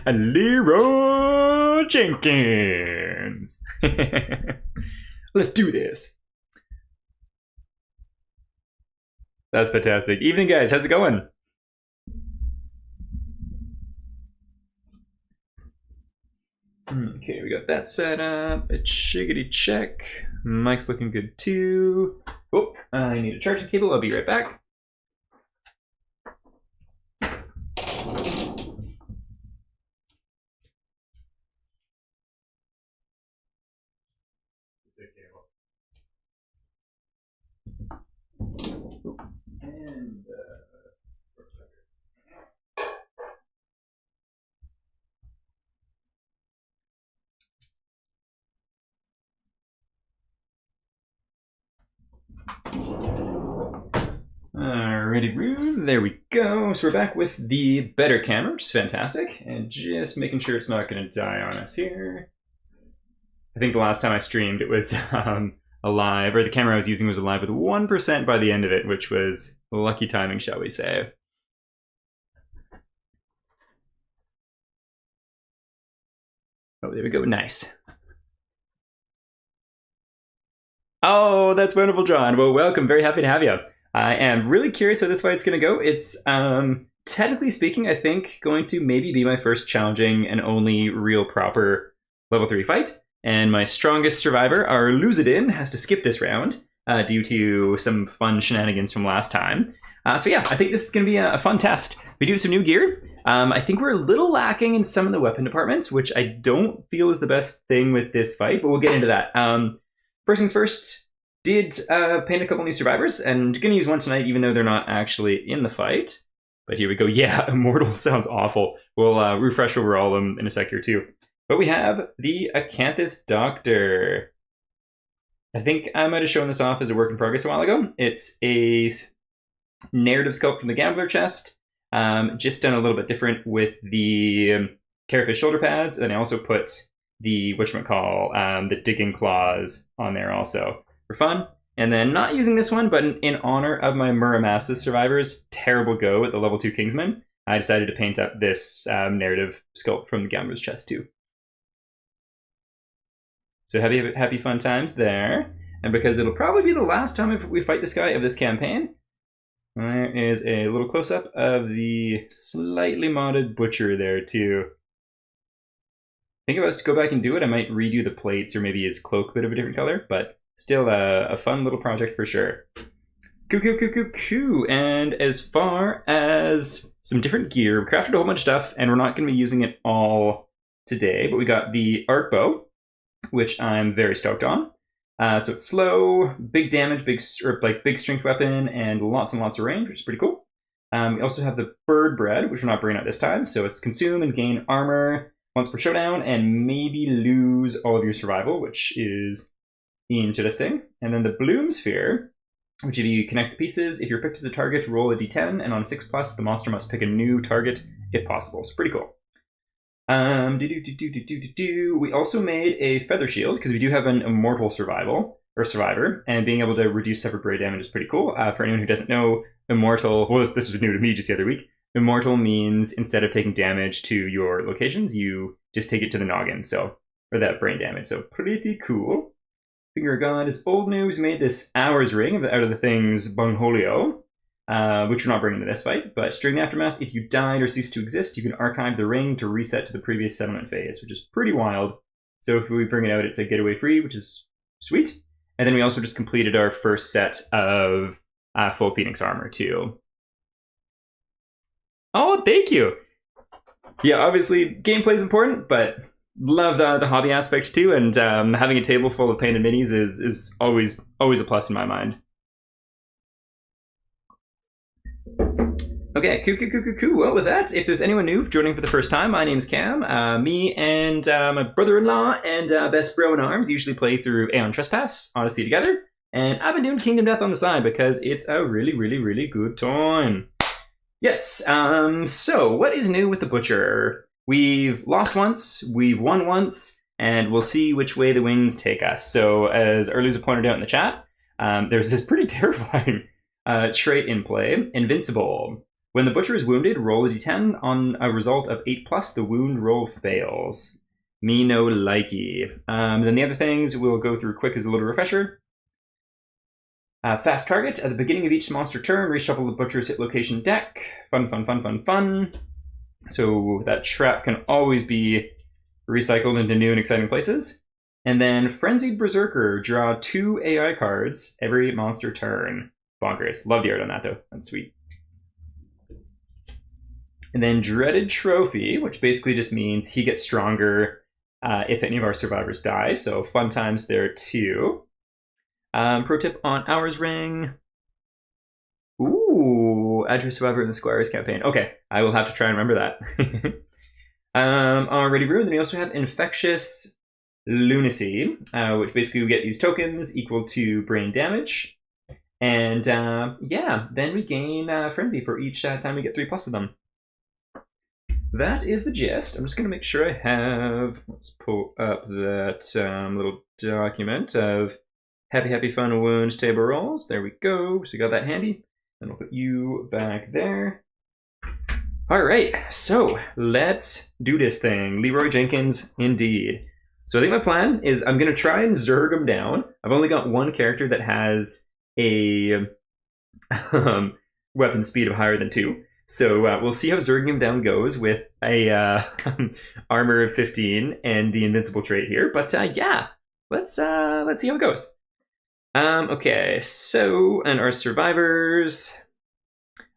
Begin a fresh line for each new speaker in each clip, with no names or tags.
And Leroy Jenkins. Let's do this. That's fantastic. Evening, guys. How's it going? Okay, we got that set up. A chickadee check. Mic's looking good too. Oh, I need a charging cable. I'll be right back. And Alrighty, there we go. So we're back with the better camera, which is fantastic. And just making sure it's not going to die on us here. I think the last time I streamed, it was alive, or the camera I was using was alive with 1% by the end of it, which was lucky timing, shall we say. Oh, there we go. Nice. Oh, that's wonderful, John. Well, welcome. Very happy to have you. I am really curious how this fight's going to go. It's, technically speaking, I think going to maybe be my first challenging and only real proper level 3 fight. And my strongest survivor, our Luzidin, has to skip this round due to some fun shenanigans from last time. So yeah, I think this is going to be a fun test. We do have some new gear. I think we're a little lacking in some of the weapon departments, which I don't feel is the best thing with this fight, but we'll get into that. First things first, did paint a couple new survivors, and going to use one tonight even though they're not actually in the fight. But here we go. Yeah, Immortal sounds awful. We'll refresh over all of them in a sec here too. But we have the Acanthus Doctor. I think I might have shown this off as a work in progress a while ago. It's a narrative sculpt from the Gambler chest. Just done a little bit different with the Carapace shoulder pads. And I also put the, the digging claws on there also for fun. And then not using this one, but in honor of my Muramasa survivors' terrible go at the level 2 Kingsman, I decided to paint up this narrative sculpt from the Gambler's chest too. So happy fun times there. And because it'll probably be the last time we fight this guy of this campaign, there is a little close-up of the slightly modded Butcher there too. I think if I was to go back and do it, I might redo the plates or maybe his cloak a bit of a different color, but still a fun little project for sure. Cool. And as far as some different gear, we crafted a whole bunch of stuff, and we're not going to be using it all today, but we got the arc bow, which I'm very stoked on. So it's slow, big damage, big strength weapon, and lots of range, which is pretty cool. We also have the bird bread, which we're not bringing out this time. So it's consume and gain armor once per showdown, and maybe lose all of your survival, which is interesting. And then the bloom sphere, which if you connect the pieces, if you're picked as a target, roll a d10, and on 6+, the monster must pick a new target if possible. So pretty cool. We also made a feather shield because we do have an immortal survivor, and being able to reduce separate braid damage is pretty cool. For anyone who doesn't know, immortal, well, this was new to me just the other week. Immortal means instead of taking damage to your locations, you just take it to the noggin, or that brain damage. So pretty cool. Finger of God is old news. We made this hours ring out of the things Bungholio. Which we're not bringing to this fight, but during the aftermath, if you died or ceased to exist, you can archive the ring to reset to the previous settlement phase, which is pretty wild. So if we bring it out, it's a getaway free, which is sweet. And then we also just completed our first set of full Phoenix armor too. Oh, thank you. Yeah, obviously gameplay is important, but love the hobby aspects too. And having a table full of painted minis is always a plus in my mind. Okay, cool. Well, with that, if there's anyone new joining for the first time, my name's Cam. Me and my brother-in-law and best bro in arms usually play through Aeon Trespass Odyssey together. And I've been doing Kingdom Death on the side because it's a really good time. Yes, so what is new with the Butcher? We've lost once, we've won once, and we'll see which way the wings take us. So as Erluza pointed out in the chat, there's this pretty terrifying trait in play, Invincible. When the butcher is wounded, roll a d10. On a result of 8+, the wound roll fails. Me no likey. Then the other things we'll go through quick as a little refresher. Fast target. At the beginning of each monster turn, reshuffle the butcher's hit location deck. Fun, fun, fun, fun, fun. So that trap can always be recycled into new and exciting places. And then Frenzied Berserker. Draw 2 AI cards every monster turn. Bonkers. Love the art on that, though. That's sweet. And then Dreaded Trophy, which basically just means he gets stronger if any of our survivors die. So fun times there, too. Pro tip on Hours Ring. Ooh, add to a survivor in the Squires campaign. Okay, I will have to try and remember that. Already ruined. Then we also have Infectious Lunacy, which basically we get these tokens equal to brain damage. And yeah, then we gain Frenzy for each time we get 3+ of them. That is the gist. I'm just going to make sure I have, let's pull up that little document of Happy Happy Fun Wound table rolls. There we go. So we got that handy. And we'll put you back there. All right, so let's do this thing. Leroy Jenkins, indeed. So I think my plan is I'm going to try and Zerg him down. I've only got one character that has a weapon speed of higher than 2. So we'll see how Zerging him down goes with a armor of 15 and the invincible trait here. But yeah, let's see how it goes. Okay, so, and our survivors.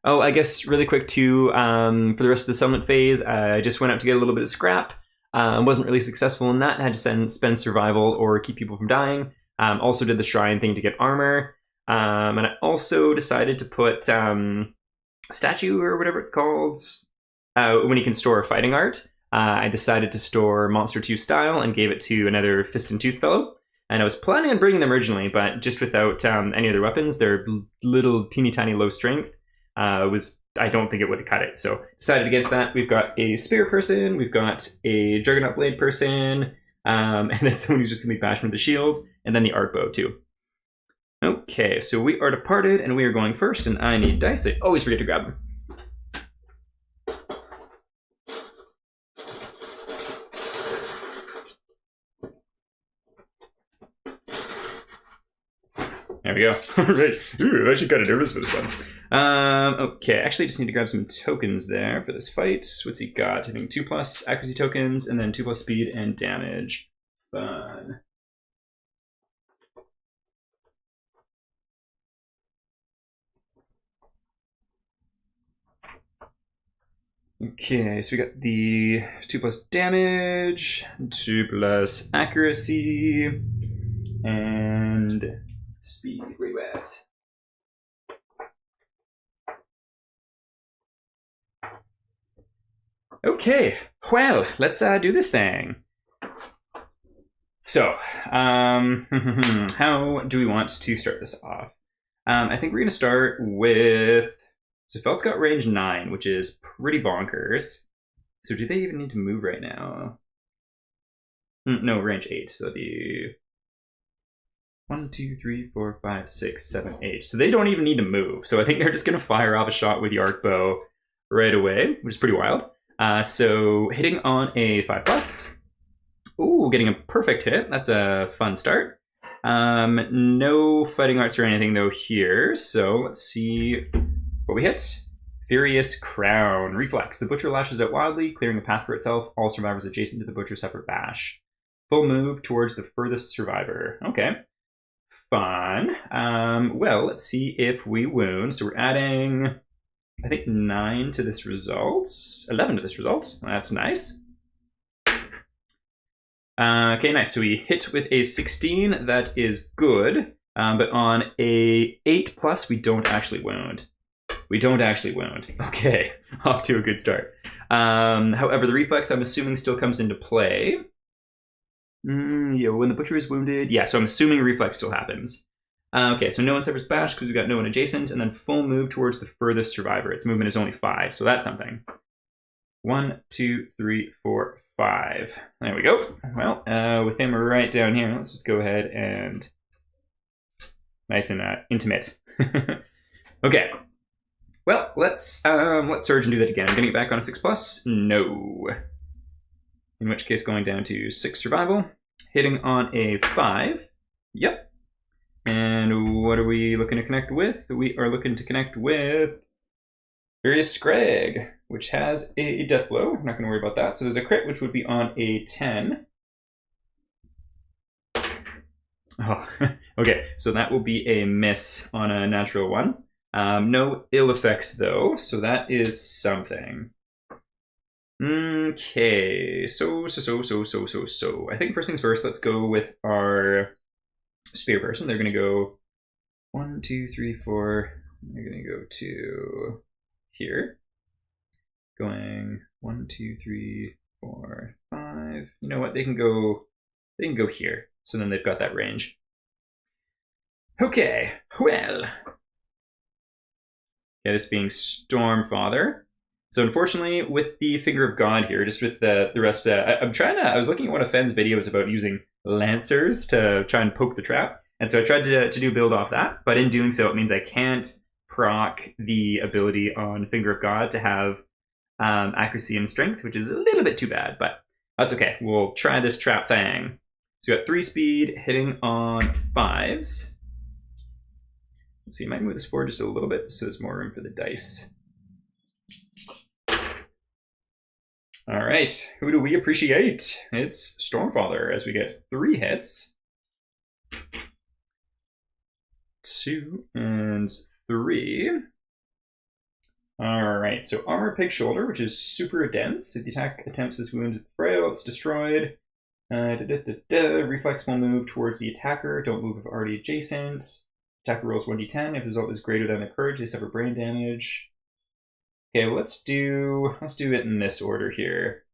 Oh, I guess really quick too, for the rest of the settlement phase, I just went out to get a little bit of scrap. Wasn't really successful in that. I had to spend survival or keep people from dying. Also did the shrine thing to get armor. And I also decided to put statue or whatever it's called, when you can store fighting art. I decided to store Monster 2 style and gave it to another Fist and Tooth fellow. And I was planning on bringing them originally, but just without any other weapons, they're little teeny tiny low strength. I don't think it would have cut it. So decided against that. We've got a spear person, we've got a Juggernaut Blade person, and then someone who's just going to be bashing with the shield, and then the art bow too. Okay, so we are departed, and we are going first, and I need dice. I always forget to grab them. There we go. All right. Ooh, I'm actually kind of nervous for this one. Okay, actually just need to grab some tokens there for this fight. What's he got? I think 2+ accuracy tokens, and then 2+ speed and damage. Fun. Okay, so we got the 2+ damage, 2+ accuracy, and speed. Where you at? Okay, well, let's do this thing. So, how do we want to start this off? I think we're going to start with... So Felt's got range 9, which is pretty bonkers. So do they even need to move right now? No, range 8. So the 1, 2, 3, 4, 5, 6, 7, 8. So they don't even need to move. So I think they're just going to fire off a shot with the arc bow right away, which is pretty wild. So hitting on a 5+. Ooh, getting a perfect hit. That's a fun start. No fighting arts or anything though here. So let's see what we hit. Furious Crown. Reflex. The butcher lashes out wildly, clearing a path for itself. All survivors adjacent to the butcher suffer bash. Full move towards the furthest survivor. Okay. Fun. Well, let's see if we wound. So we're adding, I think, 9 to this result. 11 to this result. That's nice. Okay, nice. So we hit with a 16. That is good. But on a 8+, we don't actually wound. We don't actually wound. Okay, off to a good start. However, the reflex, I'm assuming, still comes into play. Yeah, when the butcher is wounded. Yeah, so I'm assuming reflex still happens. Okay, so no one suffers bash because we've got no one adjacent, and then full move towards the furthest survivor. Its movement is only 5, so that's something. 1, 2, 3, 4, 5. There we go. Well, with him right down here, let's just go ahead and nice and intimate. Okay. Well, let's surge and do that again. I'm gonna get back on a 6+. No. In which case, going down to 6 survival, hitting on a 5. Yep. And what are we looking to connect with? We are looking to connect with Furious Scrag, which has a death blow. I'm not going to worry about that. So there's a crit, which would be on a 10. Oh, okay. So that will be a miss on a natural 1. No ill effects, though. So that is something. Okay. So. I think first things first, let's go with our spear person. They're going to go 1, 2, 3, 4. They're going to go to here. Going 1, 2, 3, 4, 5. You know what? They can go here. So then they've got that range. Okay, well. Yeah, this being Stormfather. So unfortunately, with the Finger of God here, just with the rest, I was looking at one of Fenn's videos about using Lancers to try and poke the trap. And so I tried to do a build off that, but in doing so, it means I can't proc the ability on Finger of God to have accuracy and strength, which is a little bit too bad, but that's okay. We'll try this trap thing. So we got 3 speed, hitting on 5s. Let's see, I might move this forward just a little bit so there's more room for the dice. All right, who do we appreciate? It's Stormfather, as we get 3 hits. 2 and 3. All right, so Armor Pig Shoulder, which is super dense. If the attack attempts this wound with frail, it's destroyed. Reflex will move towards the attacker. Don't move if already adjacent. Attacker rolls 1d10. If the result is greater than the courage, they suffer brain damage. Okay, well, let's do it in this order here.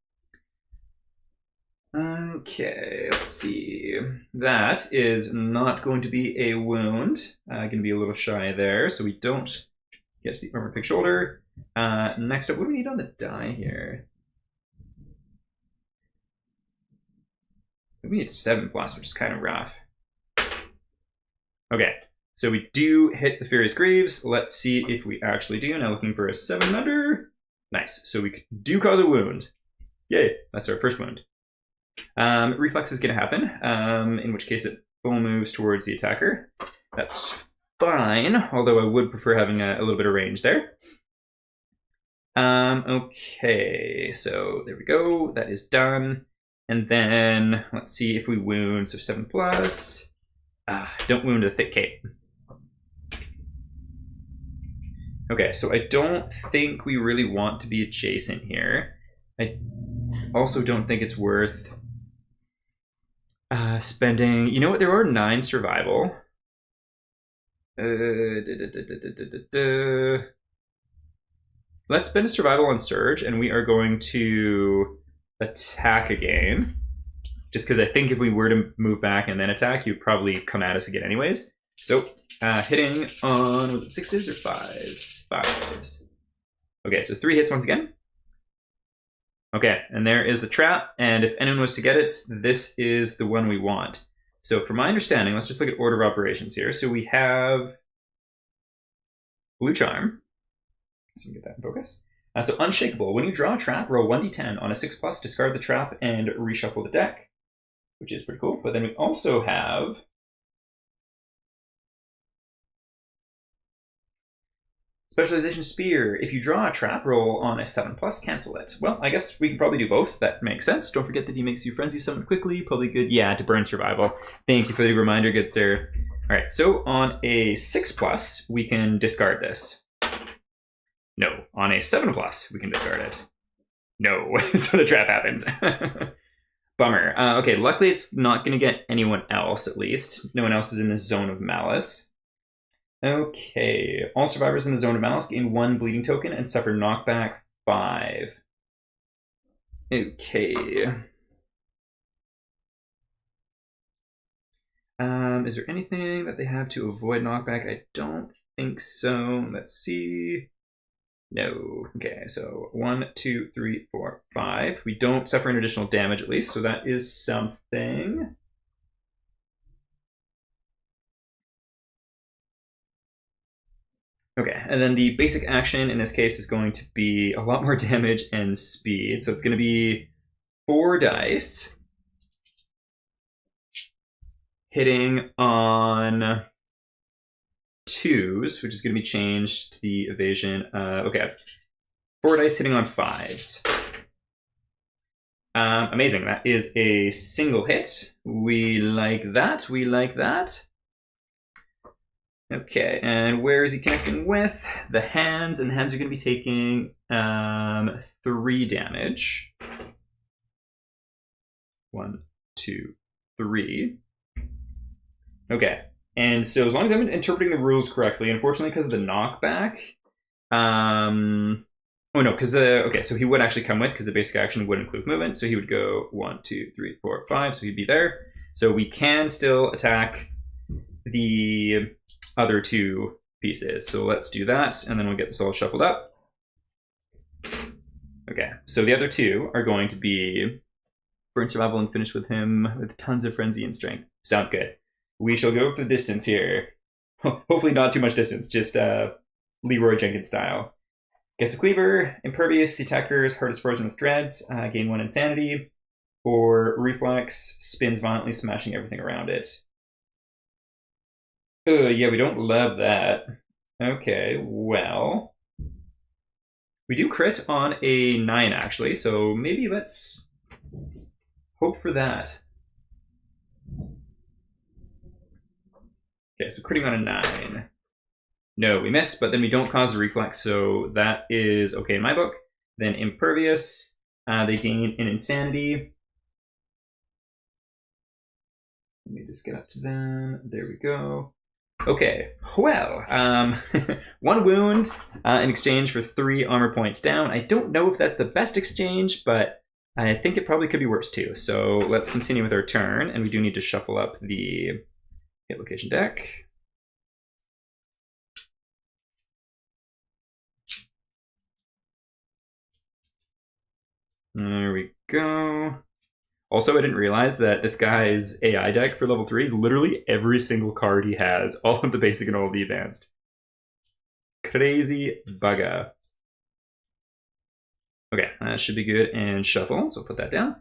Okay, let's see. That is not going to be a wound. Going to be a little shy there, so we don't get to the Armor Pig Shoulder. Next up, what do we need on the die here? We need 7+, which is kind of rough. Okay, so we do hit the Furious Greaves. Let's see if we actually do. Now looking for a 7 under. Nice, so we do cause a wound. Yay, that's our first wound. Reflex is going to happen, in which case it full moves towards the attacker. That's fine, although I would prefer having a little bit of range there. Okay, so there we go. That is done. And then let's see if we wound. So 7+. Don't wound a thick cape. Okay, so I don't think we really want to be adjacent here. I also don't think it's worth spending. You know what? There are 9 survival. Let's spend a survival on Surge, and we are going to attack again. Just because I think if we were to move back and then attack, you'd probably come at us again anyways. So, hitting on, was it 6s or 5s? 5s. Okay, so 3 hits once again. Okay, and there is the trap, and if anyone was to get it, this is the one we want. So from my understanding, let's just look at order of operations here. So we have Blue Charm. Let's get that in focus. So Unshakable. When you draw a trap, roll 1d10 on a 6+, discard the trap, and reshuffle the deck, which is pretty cool. But then we also have Specialization Spear. If you draw a trap, roll on a 7+, cancel it. Well, I guess we can probably do both. That makes sense. Don't forget that he makes you frenzy summon quickly. Probably good, yeah, to burn survival. Thank you for the reminder, good sir. All right, so on a 6+, we can discard this. No, on a 7+, we can discard it. No, so the trap happens. Bummer. Okay, luckily it's not going to get anyone else, at least. No one else is in the zone of malice. Okay, all survivors in the zone of malice gain 1 bleeding token and suffer knockback 5. Okay. Is there anything that they have to avoid knockback? I don't think so. Let's see. No. Okay, so 1, 2, 3, 4, 5. We don't suffer an additional damage at least, so that is something. Okay, and then the basic action in this case is going to be a lot more damage and speed. So it's going to be 4 dice hitting on 2s, which is going to be changed to the evasion. Okay, 4 dice hitting on 5s. Amazing. That is a single hit. We like that. We like that. Okay, and where is he connecting with? The hands, and the hands are going to be taking 3 damage. 1, 2, 3. Okay, and so as long as I'm interpreting the rules correctly, unfortunately because of the knockback, oh no, because okay, so he would actually come with, because the basic action would include movement, so he would go 1, 2, 3, 4, 5, so he'd be there. So we can still attack the other 2 pieces. So let's do that, and then we'll get this all shuffled up. Okay, so the other 2 are going to be burn survival and finish with him with tons of frenzy and strength. Sounds good. We shall go for the distance here. Hopefully not too much distance, just Leroy Jenkins style. Okay, so Cleaver, Impervious, the attacker's hard explosion with dreads, gain 1 insanity, or Reflex, spins violently, smashing everything around it. Yeah, we don't love that. Okay, well, we do crit on a 9 actually, so maybe let's hope for that. Okay, so critting on a 9. No, we miss, but then we don't cause the reflex, so that is okay in my book. Then Impervious, they gain an insanity. Let me just get up to them. There we go. Okay, well, 1 wound in exchange for 3 armor points down. I don't know if that's the best exchange, but I think it probably could be worse too. So let's continue with our turn, and we do need to shuffle up the hit location deck. There we go. Also, I didn't realize that this guy's AI deck for level 3 is literally every single card he has, all of the basic and all of the advanced. Crazy bugger. Okay, that should be good, and shuffle, so I'll put that down.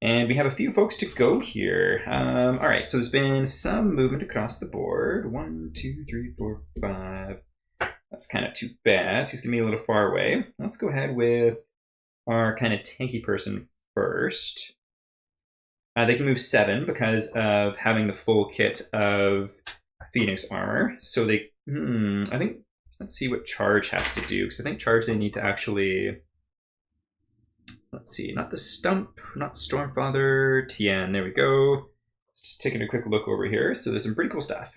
And we have a few folks to go here. All right, so there's been some movement across the board. 1, 2, 3, 4, 5. That's kind of too bad. So he's gonna be a little far away. Let's go ahead with our kind of tanky person first. They can move 7 because of having the full kit of Phoenix armor. So they, I think, let's see what charge has to do, because I think charge they need to actually, let's see, not the stump, not the Stormfather, Tien, there we go. Just taking a quick look over here. So there's some pretty cool stuff.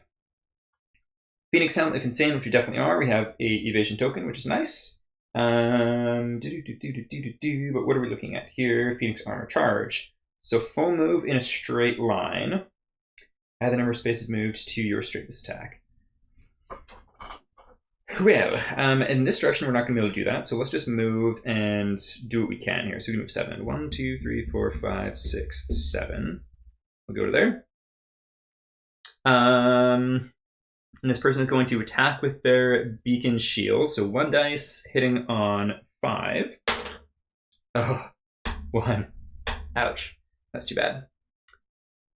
Phoenix Helm, if insane, which we definitely are. We have a evasion token, which is nice. But what are we looking at here? Phoenix armor charge. So full move in a straight line. Add the number of spaces moved to your straightness attack. Well, in this direction, we're not going to be able to do that. So let's just move and do what we can here. So we can move 7. 1, 2, 3, 4, 5, 6, 7. We'll go to there. And this person is going to attack with their beacon shield. So 1 dice hitting on 5. Oh, 1. Ouch. That's too bad.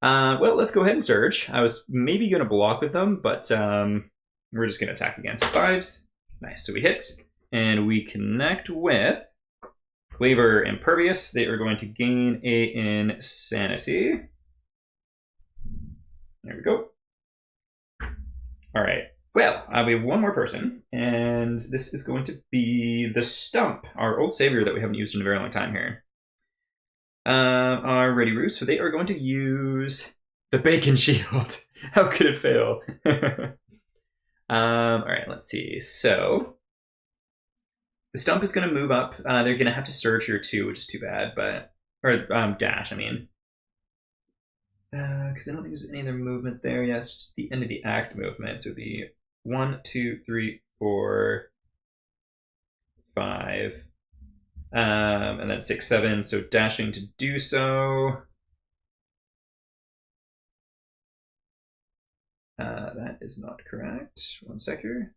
Well, let's go ahead and surge. I was maybe going to block with them, but we're just going to attack again. So 5s. Nice. So we hit, and we connect with Cleaver Impervious. They are going to gain a insanity. There we go. All right. Well, we have 1 more person, and this is going to be the Stump, our old savior that we haven't used in a very long time here. Our Ready Roost, so they are going to use the Bacon Shield. How could it fail? All right, let's see. So the Stump is going to move up. They're going to have to surge here too, which is too bad, but or dash, I mean, because I don't think there's any other movement there. Yeah, it's just the end of the act movement. So it'd be 1, 2, 3, 4, 5. And then 6, 7, so dashing to do so. That is not correct. 1 sec here.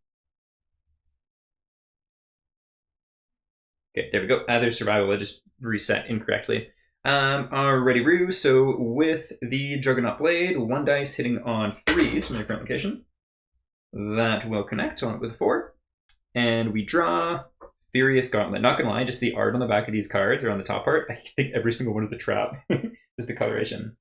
Okay, there we go. There's survival. I just reset incorrectly. Alrighty, Roo. So with the Juggernaut Blade, 1 dice hitting on 3s from your current location. That will connect on it with a 4. And we draw Furious Gauntlet. Not gonna lie, just the art on the back of these cards, or on the top part, I think every single one is a trap. Just the coloration.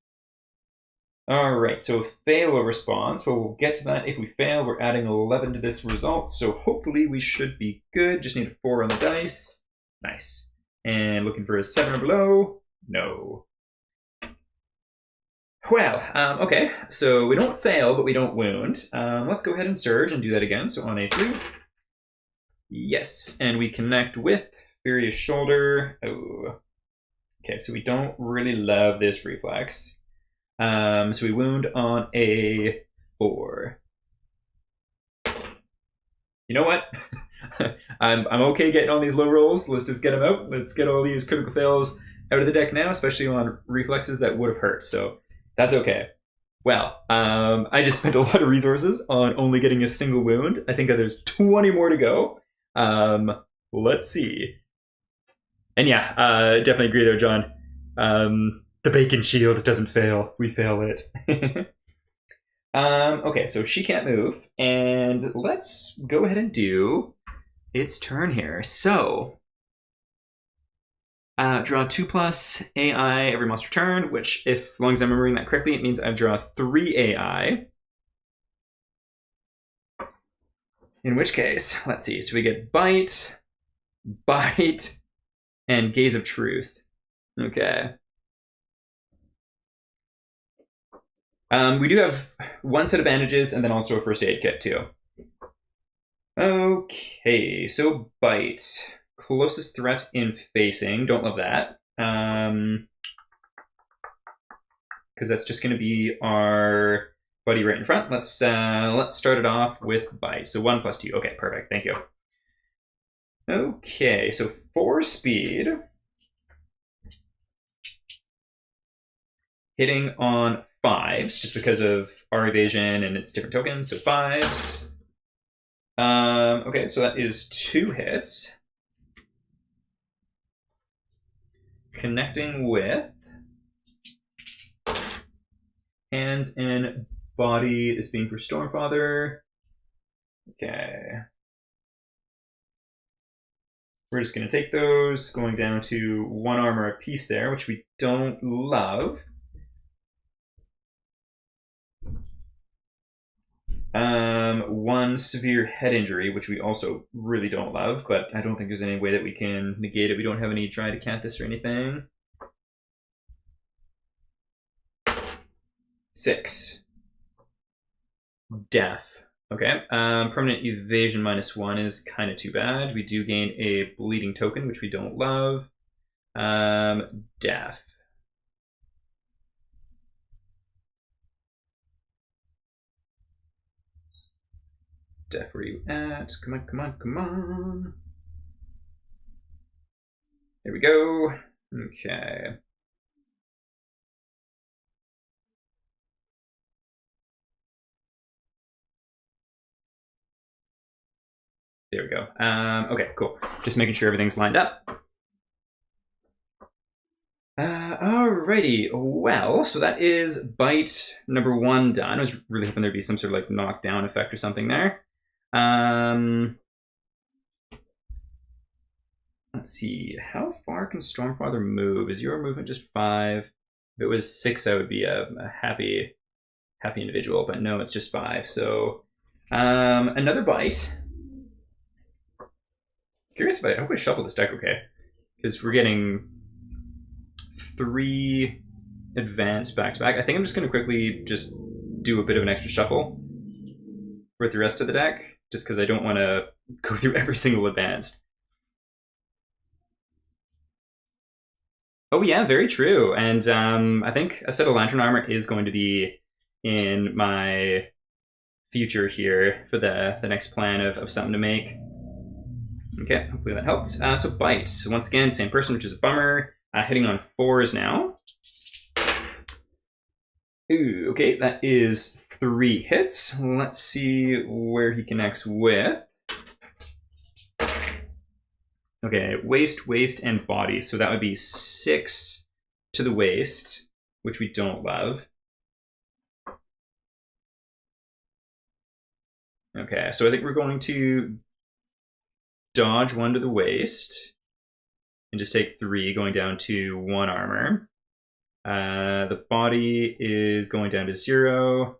Alright, so fail a response. Well, we'll get to that. If we fail, we're adding 11 to this result. So hopefully we should be good. Just need a 4 on the dice. Nice. And looking for a 7 or below. No. Well, okay. So we don't fail, but we don't wound. Let's go ahead and surge and do that again. So on a 3. Yes. And we connect with Furious Shoulder. Oh. Okay, so we don't really love this reflex. So we wound on a 4. You know what? I'm okay getting on these low rolls. Let's just get them out. Let's get all these critical fails out of the deck now, especially on reflexes that would have hurt. So that's okay. Well, I just spent a lot of resources on only getting a single wound. I think there's 20 more to go. Let's see. And yeah, definitely agree there, John. The bacon shield doesn't fail. We fail it. Okay, so she can't move. And let's go ahead and do its turn here. So, draw 2+ AI every monster turn, which, if as long as I'm remembering that correctly, it means I draw 3 AI. In which case, let's see. So we get Bite, Bite, and Gaze of Truth. Okay. We do have 1 set of bandages and then also a first aid kit too. Okay, so Bite. Closest threat in facing. Don't love that. Because that's just going to be our buddy right in front. Let's start it off with Bite. So 1 + 2. Okay, perfect. Thank you. Okay, so 4 speed. Hitting on 5s, just because of our evasion and its different tokens. So 5s. Okay, so that is 2 hits. Connecting with hands and body. This being for Stormfather. Okay. We're just going to take those, going down to 1 armor apiece there, which we don't love. 1 severe head injury, which we also really don't love, but I don't think there's any way that we can negate it. We don't have any Dried Acanthus or anything. 6. Death. Okay. Permanent evasion -1 is kind of too bad. We do gain a bleeding token, which we don't love. Death. Death, where are you at? Come on, come on, come on. There we go. Okay. There we go. Okay, cool. Just making sure everything's lined up. Alrighty. Well, so that is Bite number 1 done. I was really hoping there'd be some sort of like knockdown effect or something there. Let's see. How far can Stormfather move? Is your movement just 5? If it was 6, I would be a happy individual, but no, it's just 5. So another Bite. Curious about it. I hope I shuffle this deck okay, because we're getting 3 advance back to back. I think I'm just going to quickly just do a bit of an extra shuffle with the rest of the deck, just because I don't want to go through every single advanced. Oh yeah, very true. And I think a set of Lantern Armor is going to be in my future here for the next plan of something to make. Okay, hopefully that helped. So Bite. So once again, same person, which is a bummer. Hitting on 4s now. Ooh, okay, that is 3 hits. Let's see where he connects with. Okay, waist, waist, and body. So that would be 6 to the waist, which we don't love. Okay, so I think we're going to dodge 1 to the waist and just take 3, going down to 1 armor. The body is going down to 0.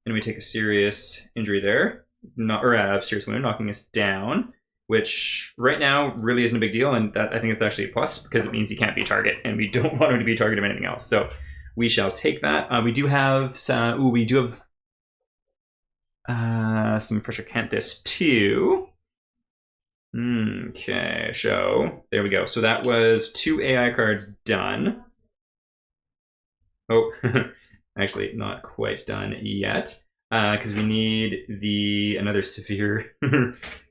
And we take a serious injury there. Serious wound, knocking us down, which right now really isn't a big deal, and that I think it's actually a plus because it means he can't be a target, and we don't want him to be a target of anything else. So we shall take that. We do have some. We do have some pressure Canthus too. Okay, so there we go. So that was 2 AI cards done. Oh, actually not quite done yet. Because we need another severe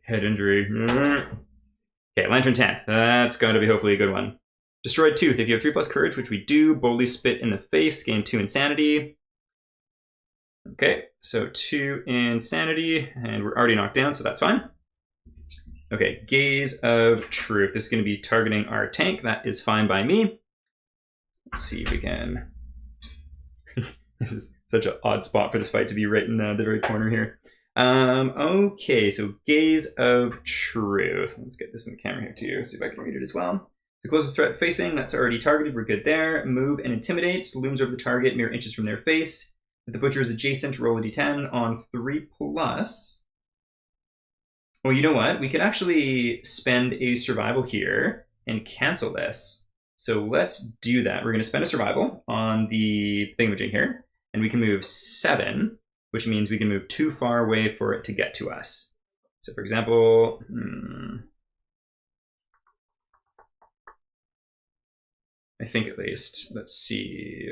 head injury. Okay, Lantern 10. That's got to be hopefully a good one. Destroyed Tooth. If you have 3+ courage, which we do, boldly spit in the face, gain 2 insanity. Okay, so 2 insanity, and we're already knocked down, so that's fine. Okay, Gaze of Truth. This is going to be targeting our tank. That is fine by me. Let's see if we can... This is such an odd spot for this fight to be right in the very corner here. Okay, so Gaze of Truth. Let's get this in the camera here too, see if I can read it as well. The closest threat facing, that's already targeted, we're good there. Move and Intimidate, looms over the target, mere inches from their face. If the Butcher is adjacent, roll a d10 on 3+. Well, you know what? We could actually spend a survival here and cancel this. So let's do that. We're going to spend a survival on the thingamajig here. And we can move 7, which means we can move too far away for it to get to us. So for example, I think at least, let's see,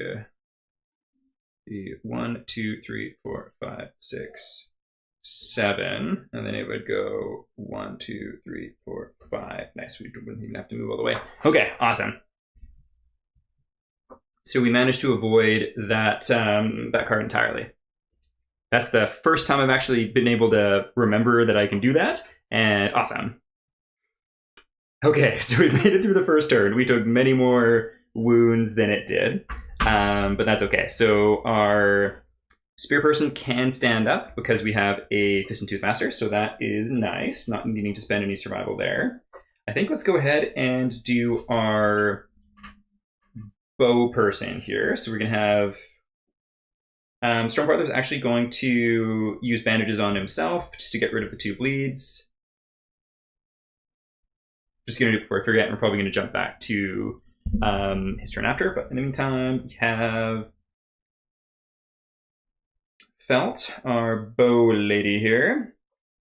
1, 2, 3, 4, 5, 6, 7, and then it would go 1, 2, 3, 4, 5. Nice, we wouldn't even have to move all the way. Okay, awesome. So we managed to avoid that that card entirely. That's the first time I've actually been able to remember that I can do that, and awesome. Okay, so we made it through the first turn. We took many more wounds than it did, but that's okay. So our spear person can stand up because we have a Fist and Tooth Master, so that is nice, not needing to spend any survival there. I think let's go ahead and do our bow person here. So we're going to have Stormfather's actually going to use bandages on himself just to get rid of the 2 bleeds. Just going to do it before I forget, and we're probably going to jump back to his turn after. But in the meantime, we have Felt, our bow lady here.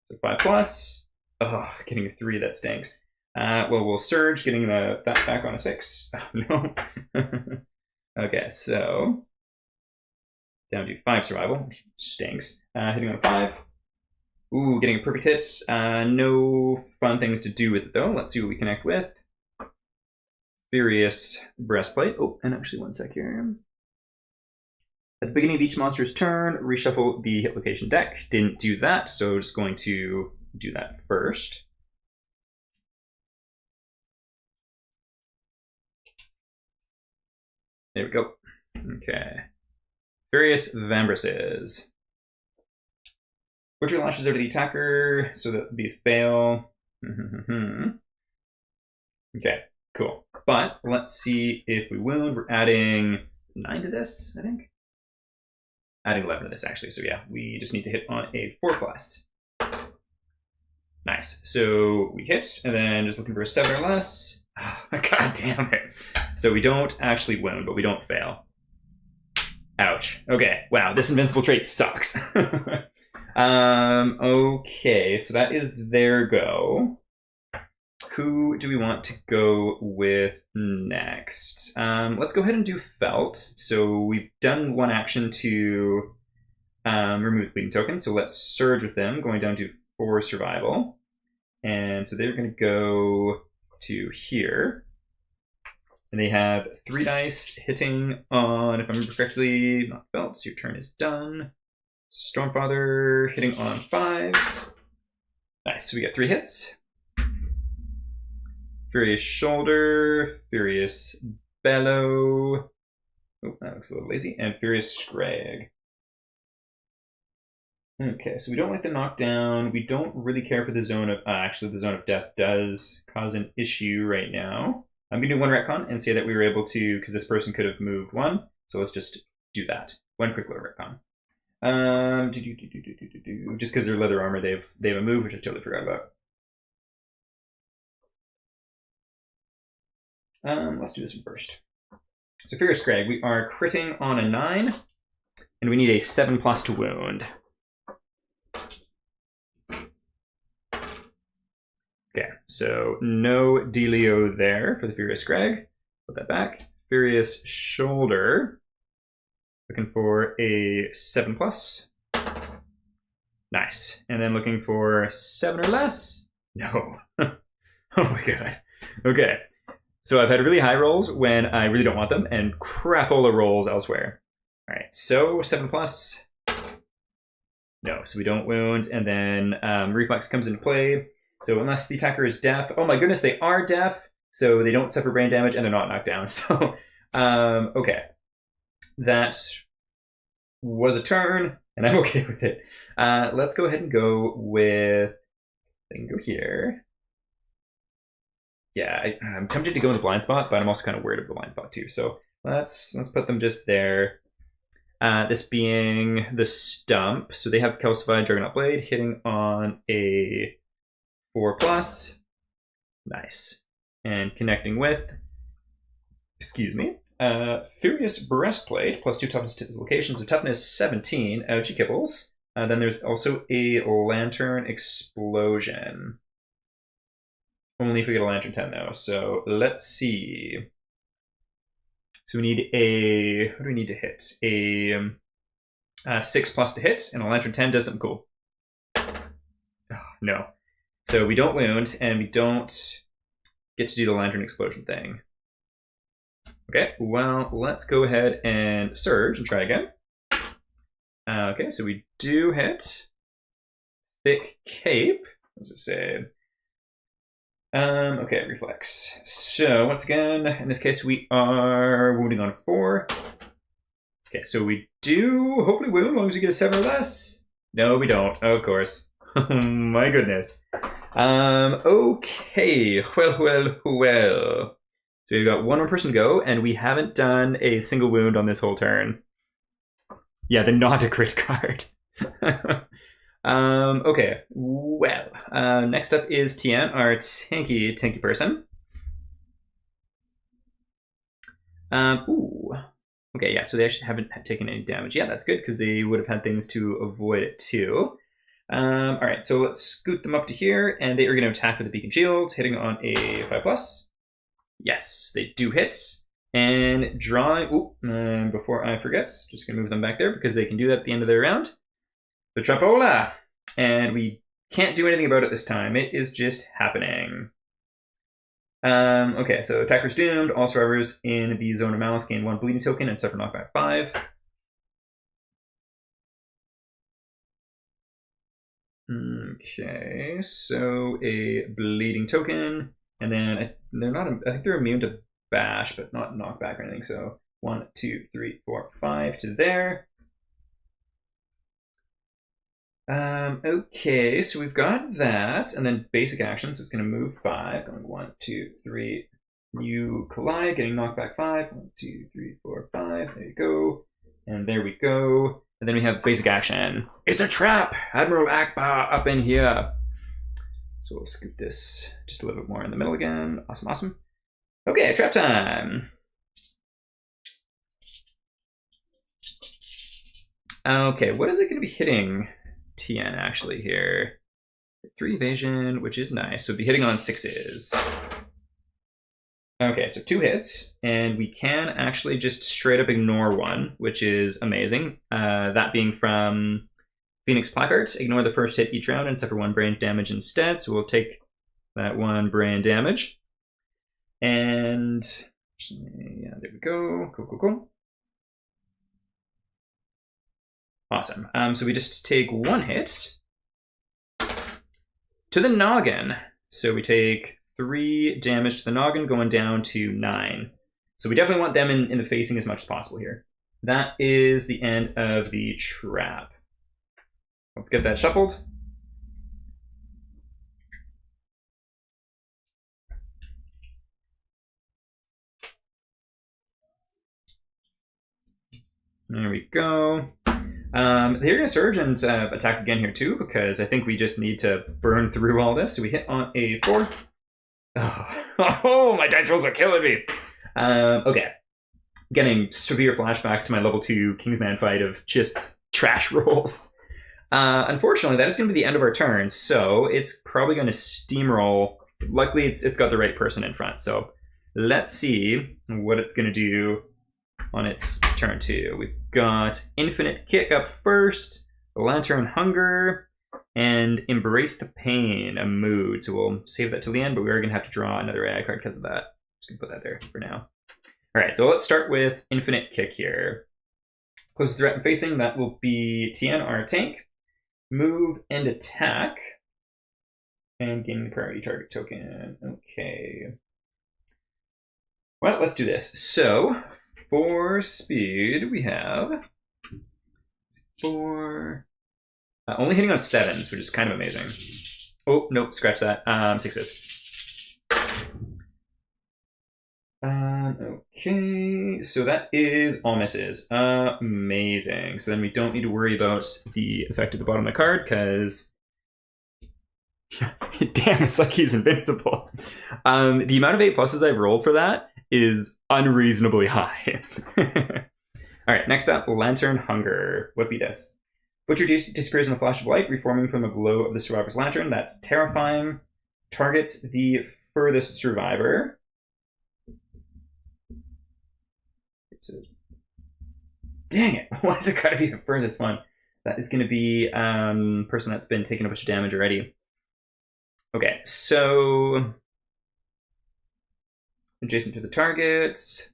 So 5+. Oh, getting a 3, that stinks. Well, we'll surge, getting that back on a 6. Oh, no. Okay, so down to 5 survival, which stinks. Hitting on a 5. Ooh, getting a perfect hit. No fun things to do with it though. Let's see what we connect with. Furious Breastplate. Oh, and actually 1 sec here. At the beginning of each monster's turn, reshuffle the hit location deck. Didn't do that, so just going to do that first. There we go. Okay. Various Vambraces. Butcher lashes over the attacker, so that would be a fail. Okay, cool. But let's see if we wound. We're adding 9 to this, I think. Adding 11 to this, actually. So yeah, we just need to hit on a 4+. Nice. So we hit, and then just looking for a 7 or less. Oh, God damn it. So we don't actually wound, but we don't fail. Ouch. Okay. Wow, this invincible trait sucks. Okay, so that is their go. Who do we want to go with next? Let's go ahead and do Felt. So we've done 1 action to remove the bleeding token. So let's surge with them, going down to 4 survival. And so they're going to go to here. And they have 3 dice hitting on, if I remember correctly, not Felt, so your turn is done. Stormfather hitting on 5s. Nice, so we get 3 hits. Furious Shoulder, Furious Bellow. Oh, that looks a little lazy. And Furious Scrag. Okay, so we don't like the knockdown. We don't really care for the zone of... actually, the zone of death does cause an issue right now. I'm going to do 1 retcon and say that we were able to... because this person could have moved 1. So let's just do that. 1 quick little retcon. Just because they're leather armor, they have a move, which I totally forgot about. Let's do this one first. So Furious Scrag, we are critting on a 9, and we need a 7+ to wound. Okay, so no dealio there for the Furious Scrag. Put that back. Furious Shoulder, looking for a 7+. Nice. And then looking for 7 or less. No. Oh my god. Okay. So I've had really high rolls when I really don't want them, and crapola rolls elsewhere. All right, so 7+. No, so we don't wound, and then reflex comes into play. So unless the attacker is deaf, oh my goodness, they are deaf, so they don't suffer brain damage and they're not knocked down. So, okay, that was a turn, and I'm okay with it. Let's go ahead and go with. I can go here. Yeah, I'm tempted to go in the blind spot, but I'm also kind of worried of the blind spot too. So let's put them just there. This being the stump. So they have Calcified Juggernaut Blade hitting on a 4+. Nice. And connecting with, excuse me, Furious Breastplate, +2 toughness to dislocation. So toughness 17. Ouchie kibbles. Then there's also a Lantern Explosion. Only if we get a Lantern 10 though. So let's see. So we need a, what do we need to hit? A 6+ to hit, and a Lantern 10 does something cool. Oh, no. So we don't wound, and we don't get to do the Lantern Explosion thing. Okay, well, let's go ahead and surge and try again. Okay, so we do hit. Thick Cape. What does it say? Okay, reflex. So once again, in this case, we are wounding on 4. Okay, so we do hopefully wound as long as we get a 7 or less. No, we don't. Oh, of course. My goodness. Okay. Well. So we've got 1 more person to go, and we haven't done a single wound on this whole turn. Yeah, the not a crit card. Okay, well, next up is Tian, our tanky person. Ooh. Okay, yeah, so they actually haven't taken any damage. Yeah, that's good, because they would have had things to avoid it too. All right, so let's scoot them up to here, and they are going to attack with the Beacon Shield, hitting on a 5+. Yes, they do hit. And drawing, before I forget, just going to move them back there, because they can do that at the end of their round. The Trapola! And we can't do anything about it this time. It is just happening. Okay, so attacker's doomed. All survivors in the zone of malice gain 1 bleeding token and suffer knockback 5. Okay, so a bleeding token, and then they're not. I think they're immune to bash, but not knockback or anything. So 1, 2, 3, 4, 5 to there. Okay, so we've got that, and then basic action, so it's going to move 5, going 1, 2, 3, you collide, getting knocked back 5, 1, 2, 3, 4, 5, there you go, and there we go, and then we have basic action. It's a trap! Admiral Akbar up in here! So we'll scoot this just a little bit more in the middle again. Awesome. Okay, trap time! Okay, what is it going to be hitting Tian actually here? 3 evasion, which is nice. So it'd be hitting on 6s. Okay, so 2 hits, and we can actually just straight up ignore 1, which is amazing. That being from Phoenix Placards. Ignore the first hit each round and suffer 1 brain damage instead. So we'll take that 1 brain damage. And yeah, there we go. Cool. Awesome. So we just take 1 hit. to the noggin. So we take 3 damage to the noggin, going down to 9. So we definitely want them in the facing as much as possible here. That is the end of the trap. Let's get that shuffled. There we go. The Area Surgeons attack again here too, because I think we just need to burn through all this. So we hit on a 4. Oh, my dice rolls are killing me. Okay. Getting severe flashbacks to my level 2 Kingsman fight of just trash rolls. Unfortunately, that is going to be the end of our turn, so it's probably going to steamroll. Luckily, it's got the right person in front, so let's see what it's going to do on its turn 2. We've got Infinite Kick up first, Lantern Hunger, and Embrace the Pain, a mood. So we'll save that till the end, but we are going to have to draw another AI card because of that. Just going to put that there for now. All right, so let's start with Infinite Kick here. Closest threat and facing, that will be Tien, our tank. Move and attack. And gain the priority target token. Okay. Well, let's do this. So, for speed, we have 4... only hitting on 7s, which is kind of amazing. Oh, nope, scratch that. 6s. Okay, so that is all misses. Amazing. So then we don't need to worry about the effect at the bottom of the card, because... damn, it's like he's invincible. The amount of 8 pluses I've rolled for that is unreasonably high. Alright, next up, Lantern Hunger. What be this? Butcher disappears in a flash of light, reforming from the glow of the survivor's lantern. That's terrifying. Targets the furthest survivor. Dang it! Why is it gotta be the furthest one? That is gonna be person that's been taking a bunch of damage already. Okay, so adjacent to the targets.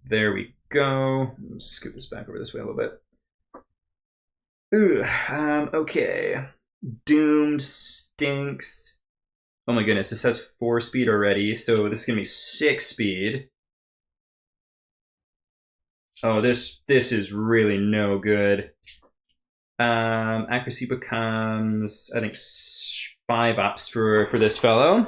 There we go. Let's scoop this back over this way a little bit. Ooh, okay. Doomed stinks. Oh my goodness, this has 4 speed already, so this is gonna be 6 speed. Oh, this is really no good. Accuracy becomes, I think, 5 ups for this fellow.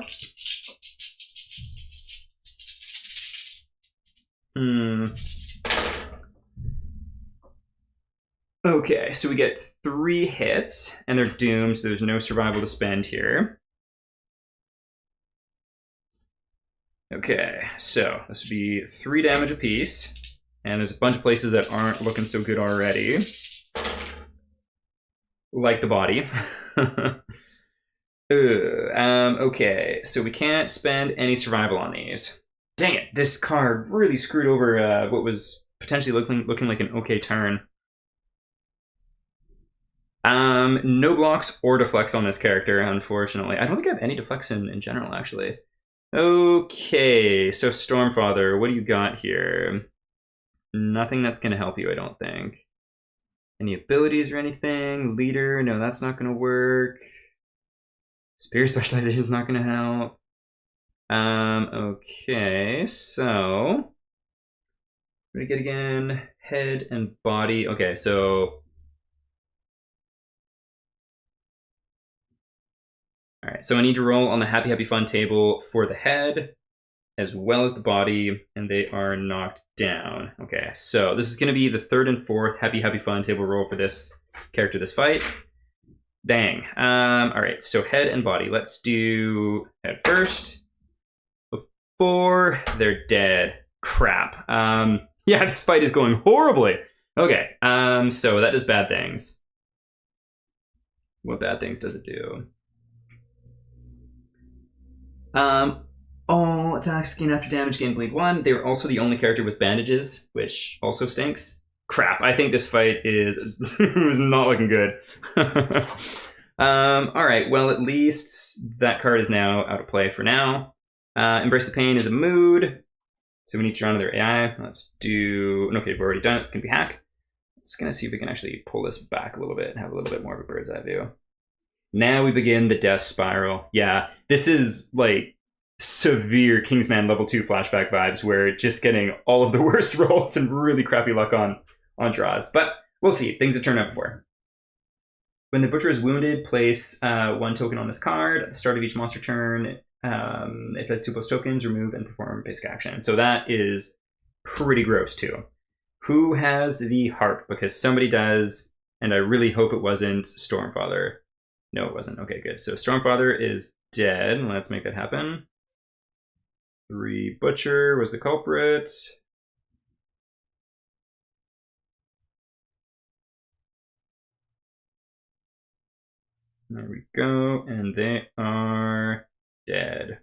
Okay, so we get 3 hits, and they're doomed, so there's no survival to spend here. Okay, so this would be 3 damage apiece, and there's a bunch of places that aren't looking so good already. Like the body. Okay, so we can't spend any survival on these. Dang it, this card really screwed over what was potentially looking like an okay turn. No blocks or deflects on this character, unfortunately. I don't think I have any deflects in general, actually. Okay, so Stormfather, what do you got here? Nothing that's going to help you, I don't think. Any abilities or anything? Leader, no, that's not going to work. Spear specialization is not going to help. Okay, so what do we get again? Head and body. Okay, so all right, so I need to roll on the Happy Happy Fun table for the head as well as the body, and they are knocked down. Okay, so this is going to be the 3rd and 4th Happy Happy Fun table roll for this character, this fight. Dang. All right, so head and body. Let's do head first. Before they're dead. Crap. Yeah, this fight is going horribly. Okay, so that does bad things. What bad things does it do? All attacks gain after damage gain bleed 1. They were also the only character with bandages, which also stinks. Crap, I think this fight is not looking good. Alright, well, at least that card is now out of play for now. Embrace the Pain is a mood, so we need to draw another AI. Let's do... Okay, we've already done it. It's going to be Hack. Let's gonna see if we can actually pull this back a little bit and have a little bit more of a bird's eye view. Now we begin the death spiral. Yeah, this is like severe Kingsman level 2 flashback vibes, where just getting all of the worst rolls and really crappy luck on draws. But we'll see. Things have turned out before. When the Butcher is wounded, place 1 token on this card. At the start of each monster turn, it has 2+ tokens, remove and perform basic action. So that is pretty gross too. Who has the harp? Because somebody does, and I really hope it wasn't Stormfather. No, it wasn't. Okay, good. So Stormfather is dead. Let's make that happen. 3 Butcher was the culprit. There we go. And they are dead.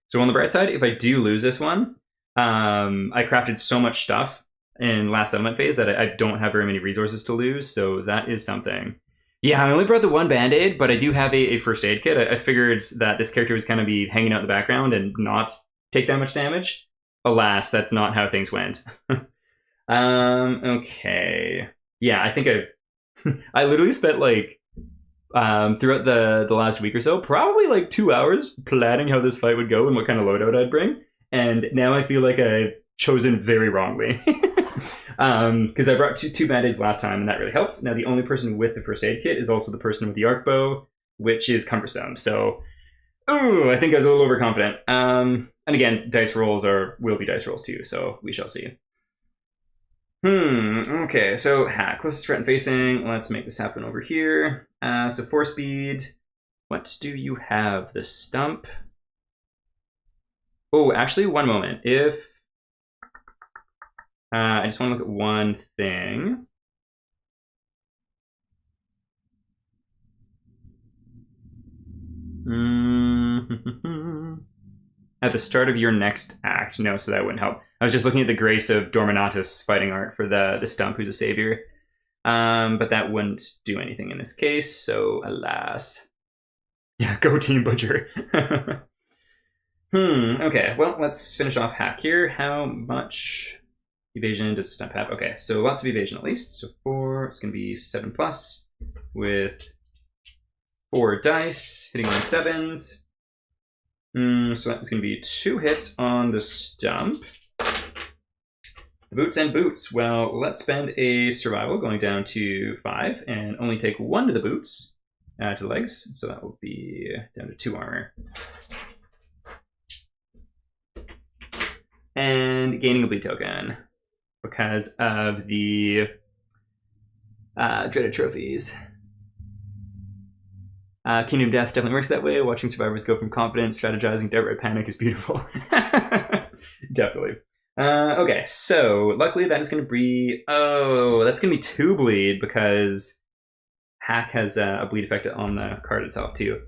So on the bright side, if I do lose this one, I crafted so much stuff in last settlement phase that I don't have very many resources to lose, so that is something. Yeah, I only brought the 1 band-aid, but I do have a first aid kit. I figured that this character was going to be hanging out in the background and not take that much damage. Alas, that's not how things went. Okay. Yeah, I think I literally spent like throughout the last week or so, probably like 2 hours planning how this fight would go and what kind of loadout I'd bring. And now I feel like I've chosen very wrongly. Because I brought two band-aids last time, and that really helped. Now the only person with the first aid kit is also the person with the arc bow, which is cumbersome. So, ooh, I think I was a little overconfident. And again, dice rolls will be dice rolls too, so we shall see. Okay, so hack, closest threat and facing. Let's make this happen over here. So 4 speed. What do you have? The stump. Oh, actually, one moment. If I just want to look at one thing. At the start of your next act. No, so that wouldn't help. I was just looking at the Grace of Dorminatus fighting art for the stump, who's a savior. But that wouldn't do anything in this case, so alas. Yeah, go Team Butcher. Okay, well, let's finish off hack here. How much evasion does stump have? Okay, so lots of evasion at least. So 4, it's going to be 7+ with 4 dice, hitting on 7s. So that's going to be 2 hits on the stump. The boots and boots. Well, let's spend a survival going down to 5 and only take 1 to the boots, to the legs. So that will be down to 2 armor. And gaining a bleed token because of the dreaded trophies. Kingdom Death definitely works that way. Watching survivors go from confidence, strategizing, downright panic is beautiful. Definitely. Okay, so luckily that is going to be... Oh, that's going to be 2 bleed because hack has a bleed effect on the card itself too.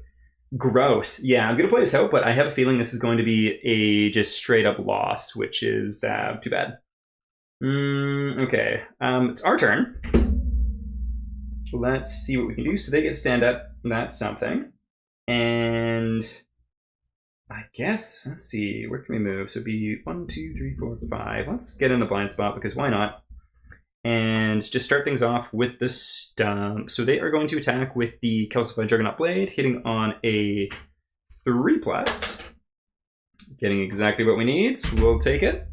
Gross. Yeah, I'm going to play this out, but I have a feeling this is going to be a just straight up loss, which is too bad. Okay, it's our turn. Let's see what we can do. So they get stand up. That's something. And I guess, let's see, where can we move? So it'd be 1, 2, 3, 4, 5. Let's get in the blind spot because why not? And just start things off with the stump. So they are going to attack with the Calcified Juggernaut Blade, hitting on a 3+. Getting exactly what we need, so we'll take it.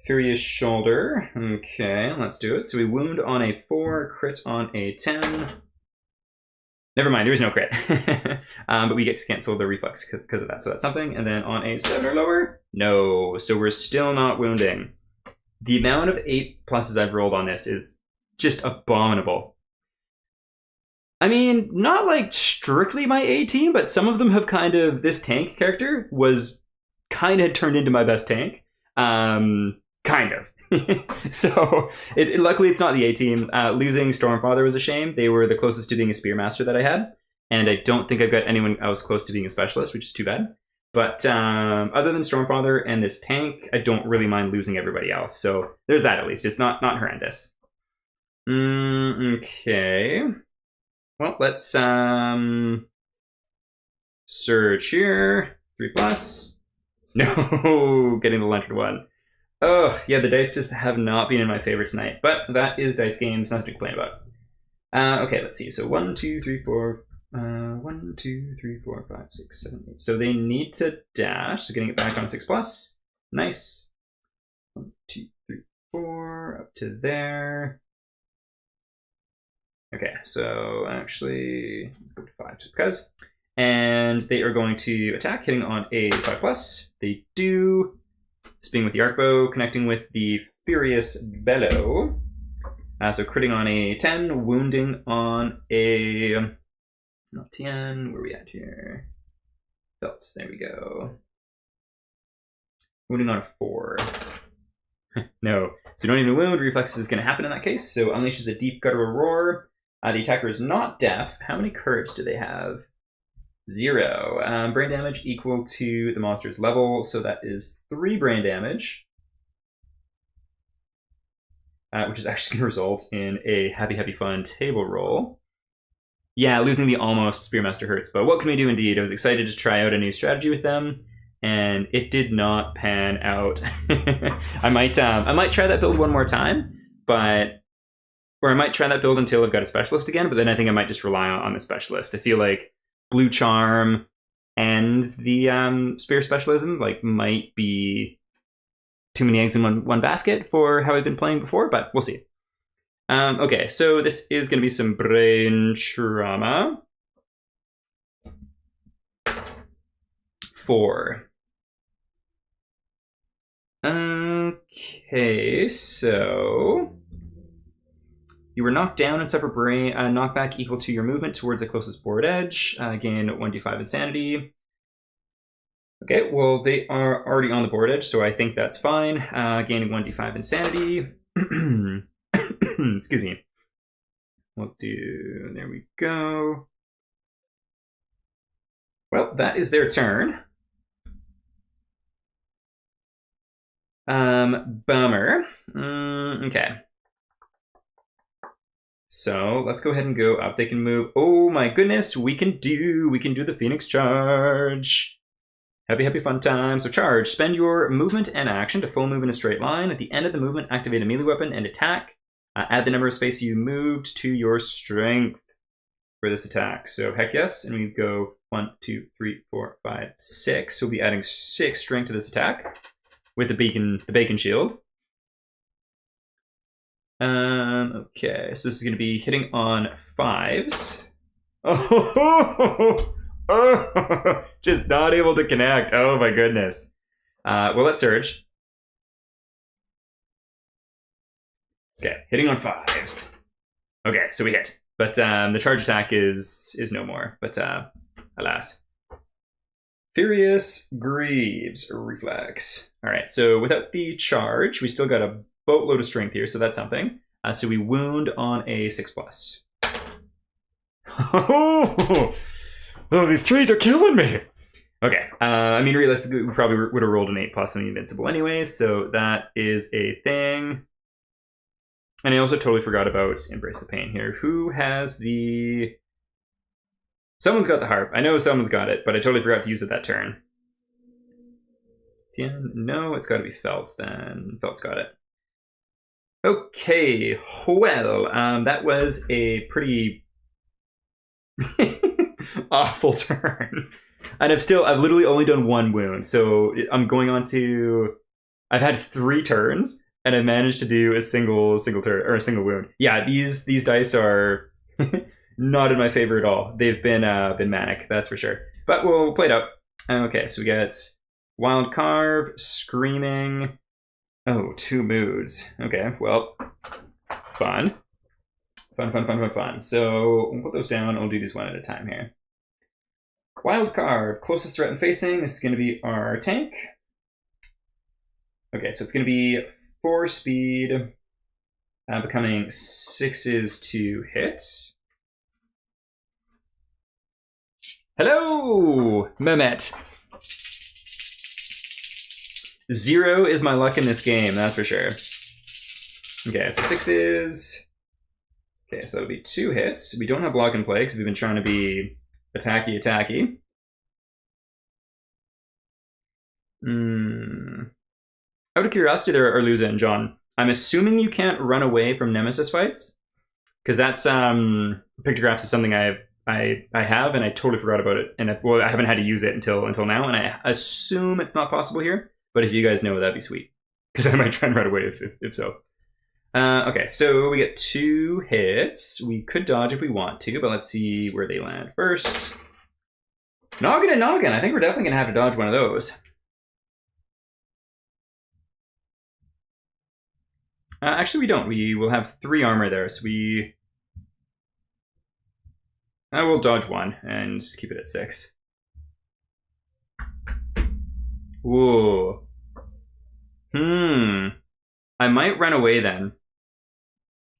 Furious Shoulder. Okay, let's do it. So we wound on a 4, crit on a 10. Never mind, there is no crit. But we get to cancel the reflex because of that, so that's something. And then on a 7 or lower? No, so we're still not wounding. The amount of 8+ I've rolled on this is just abominable. I mean, not like strictly my A team, but some of them have kind of... This tank character was kind of turned into my best tank. Kind of. So, luckily it's not the A team. Losing Stormfather was a shame. They were the closest to being a Spearmaster that I had. And I don't think I've got anyone else close to being a Specialist, which is too bad. But other than Stormfather and this tank, I don't really mind losing everybody else. So there's that at least. It's not horrendous. Okay. Well, let's search here. 3+. No, getting the lantern one. Oh, yeah, the dice just have not been in my favor tonight, but that is dice games, nothing to complain about. Okay, let's see. So 1, 2, 3, 4. 1, 2, 3, 4, 5, 6, 7, 8. So they need to dash. So getting it back on 6 plus. Nice. 1, 2, 3, 4. Up to there. Okay, so actually, let's go to 5 just because. And they are going to attack, hitting on a 5 plus. They do. Spinning with the arc bow, connecting with the Furious Bellow. So critting on a 10, wounding on a... Not 10, where are we at here? Belts, there we go. Wounding on a 4. No, so don't even wound, reflex is going to happen in that case. So unleashes a deep guttural roar. The attacker is not deaf. How many courage do they have? 0. Brain damage equal to the monster's level, so that is 3 brain damage. Which is actually going to result in a happy, happy, fun table roll. Yeah, losing the almost Spearmaster hurts, but what can we do indeed? I was excited to try out a new strategy with them, and it did not pan out. I might try that build one more time, or I might try that build until I've got a specialist again, but then I think I might just rely on the specialist. I feel like Blue Charm and the Spear Specialism might be too many eggs in one basket for how I've been playing before, but we'll see. Okay, so this is going to be some brain trauma. 4. Okay, so you were knocked down and suffer brain knockback equal to your movement towards the closest board edge. Gain 1d5 insanity. Okay, well, they are already on the board edge, so I think that's fine. Gaining 1d5 insanity. Excuse me. We'll do... There we go. Well, that is their turn. Bummer. Okay. So let's go ahead and go up. They can move. Oh my goodness, we can do the Phoenix Charge. Happy, happy fun time. So charge. Spend your movement and action to full move in a straight line. At the end of the movement, activate a melee weapon and attack. Add the number of space you moved to your strength for this attack. So heck yes, and we go 1, 2, 3, 4, 5, 6. So we'll be adding 6 strength to this attack with the bacon shield. Okay, so this is going to be hitting on 5s. Oh, just not able to connect. Oh my goodness. Well, let's surge. Okay, hitting on 5s. Okay, so we hit. But the charge attack is no more. But alas. Furious Greaves Reflex. All right, so without the charge, we still got a boatload of strength here, so that's something. So we wound on a 6+. Oh, these 3s are killing me. Okay, I mean, realistically, we probably would have rolled an 8+ on the Invincible anyways, so that is a thing. And I also totally forgot about Embrace the Pain here. Who has the... Someone's got the harp. I know someone's got it, but I totally forgot to use it that turn. No, it's got to be Feltz then. Feltz got it. Okay, well, that was a pretty awful turn. And I've literally only done 1 wound, so I'm going on to... I've had 3 turns, and I managed to do a single turn, or a single wound. Yeah, these dice are not in my favor at all. They've been manic, that's for sure. But we'll play it out. Okay, so we get Wild Carve, Screaming. Oh, 2 moods. Okay, well, fun. Fun. So we'll put those down. We'll do these one at a time here. Wild Carve, closest threat and facing. This is going to be our tank. Okay, so it's going to be 4 speed, becoming 6s to hit. Hello, Mehmet. 0 is my luck in this game, that's for sure. Okay, so 6s. Okay, so that'll be 2 hits. We don't have block and play because we've been trying to be attacky. Out of curiosity, there, Arluza and John, I'm assuming you can't run away from Nemesis fights, because that's pictographs is something I have, and I totally forgot about it, and I haven't had to use it until now, and I assume it's not possible here. But if you guys know, that'd be sweet, because I might try and run away if so. Okay, so we get 2 hits. We could dodge if we want to, but let's see where they land first. Noggin and Noggin. I think we're definitely gonna have to dodge one of those. Actually, we don't. We will have 3 armor there, so I will dodge 1 and just keep it at 6. Whoa. I might run away then.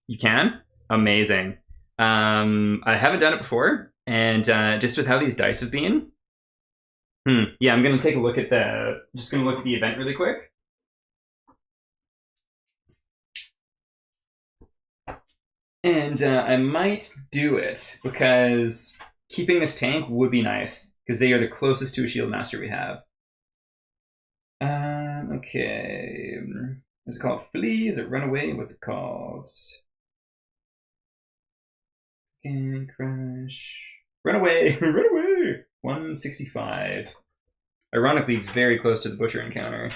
You can? Amazing. I haven't done it before, and just with how these dice have been. Yeah, I'm gonna take a look at just gonna look at the event really quick. And I might do it, because keeping this tank would be nice, because they are the closest to a shield master we have. Okay. Is it called Flee? Is it Run Away? What's it called? And Crash. Run Away! Run Away! 165. Ironically, very close to the Butcher encounter.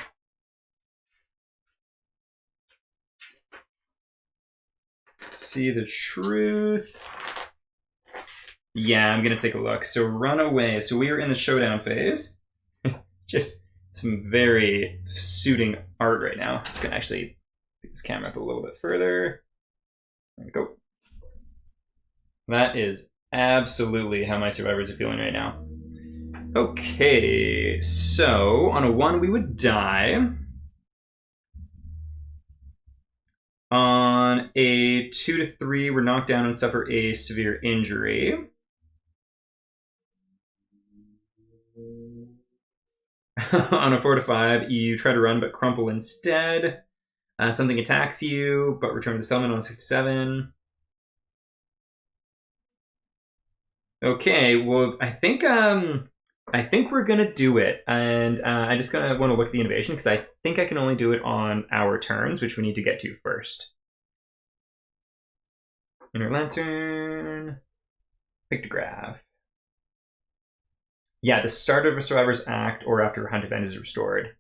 See the truth. Yeah, I'm gonna take a look. So Run Away. So we are in the showdown phase. Just some very suiting art right now. Just gonna actually pick this camera up a little bit further. There we go. That is absolutely how my survivors are feeling right now. Okay, so on a 1 we would die. On a 2 to 3, we're knocked down and suffer a severe injury. On a 4 to 5, you try to run but crumple instead. Something attacks you, but return to the settlement on 6 to 7. Okay, well, I think we're gonna do it, and I just want to look at the innovation, because I think I can only do it on our turns, which we need to get to first. Inner Lantern, pictograph. Yeah, the start of a survivor's act or after a hunt event is restored.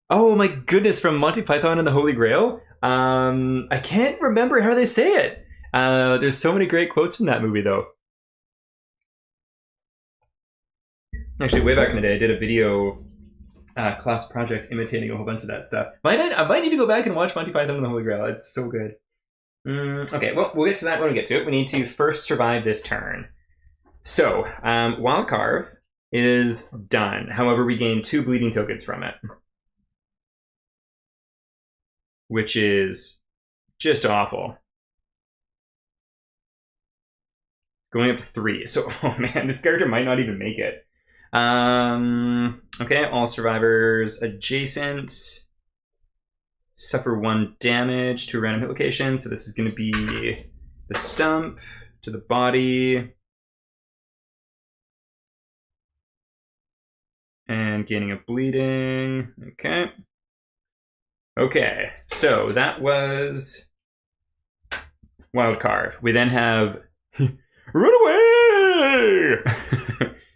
Oh my goodness, from Monty Python and the Holy Grail? I can't remember how they say it. There's so many great quotes from that movie, though. Actually, way back in the day, I did a video class project imitating a whole bunch of that stuff. I might need to go back and watch Monty Python and the Holy Grail. It's so good. Okay, well, we'll get to that when we get to it. We need to first survive this turn. So, Wild Carve is done. However, we gain 2 bleeding tokens from it, which is just awful. Going up to 3. So, oh man, this character might not even make it. Okay, all survivors adjacent suffer 1 damage to a random hit location. So this is going to be the stump to the body. And gaining a bleeding. Okay. Okay, so that was Wild Carve. We then have Run Away!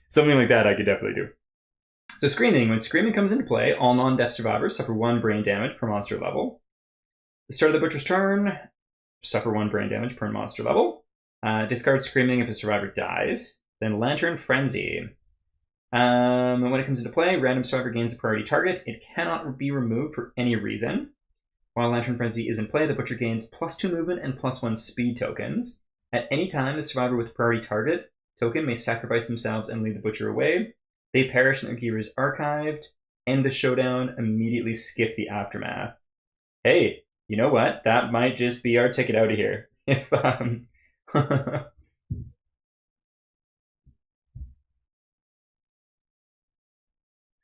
Something like that I could definitely do. So Screaming. When Screaming comes into play, all non-death survivors suffer 1 brain damage per monster level. The start of the Butcher's turn, suffer 1 brain damage per monster level. Discard Screaming if a survivor dies. Then Lantern Frenzy. When it comes into play, random survivor gains a priority target. It cannot be removed for any reason. While Lantern Frenzy is in play, the Butcher gains +2 movement and +1 speed tokens. At any time, the survivor with a priority target token may sacrifice themselves and lead the Butcher away. They perish and their gear is archived. End the showdown, immediately skip the aftermath. Hey, you know what? That might just be our ticket out of here. If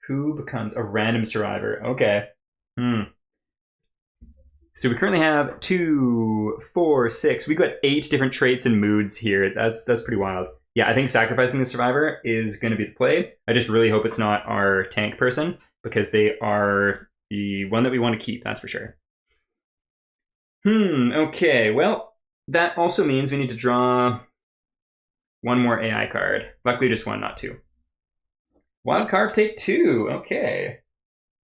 Who becomes a random survivor? Okay. So we currently have 2, 4, 6. We've got 8 different traits and moods here. That's pretty wild. Yeah, I think sacrificing the survivor is going to be the play. I just really hope it's not our tank person, because they are the one that we want to keep, that's for sure. Okay, well, that also means we need to draw one more AI card. Luckily, just one, not two. Wild Carve, take two. Okay.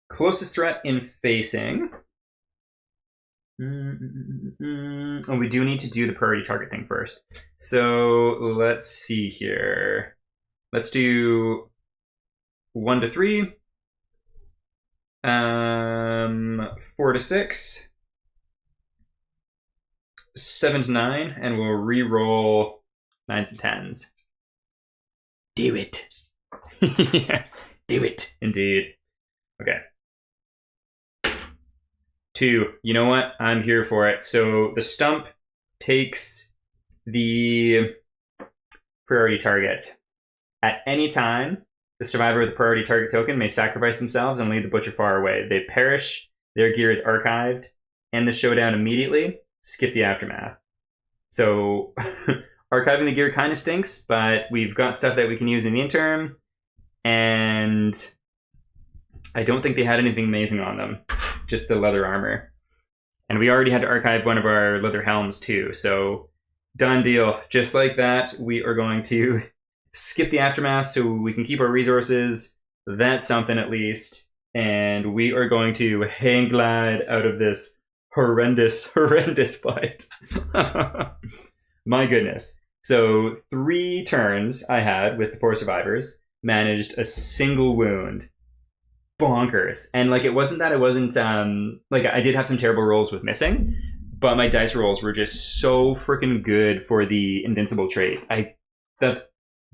Closest threat in facing. Oh, we do need to do the priority target thing first. So let's see here. Let's do 1 to 3. 4 to 6. 7 to 9, and we'll re-roll 9s and 10s. Do it. Yes, do it. Indeed. Okay. 2. You know what? I'm here for it. So the stump takes the priority target. At any time, the survivor with the priority target token may sacrifice themselves and lead the butcher far away. They perish, their gear is archived, end the showdown immediately, skip the aftermath. So archiving the gear kind of stinks, but we've got stuff that we can use in the interim, and I don't think they had anything amazing on them, just the leather armor. And we already had to archive one of our leather helms too, so done deal. Just like that, we are going to skip the aftermath so we can keep our resources. That's something at least. And we are going to hang glide out of this horrendous fight. My goodness. So 3 turns I had with the 4 survivors, managed a single wound. Bonkers. And like, it wasn't that I wasn't like, I did have some terrible rolls with missing, but my dice rolls were just so freaking good for the invincible trait. That's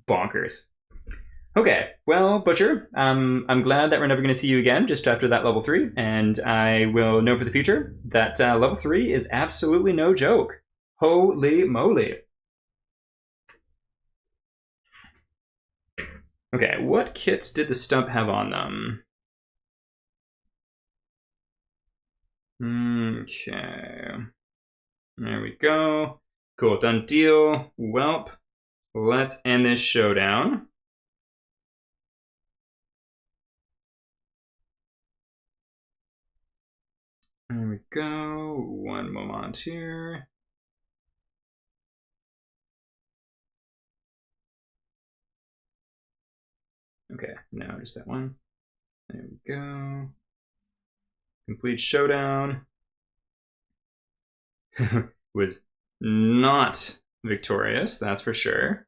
bonkers. Okay, well, Butcher, I'm glad that we're never going to see you again just after that level 3, and I will know for the future that level 3 is absolutely no joke. Holy moly. Okay, what kits did the stump have on them? Okay. There we go. Cool, done deal. Welp. Let's end this showdown. There we go. One moment here. Okay, now just that one. There we go. Complete showdown. Was not victorious, that's for sure.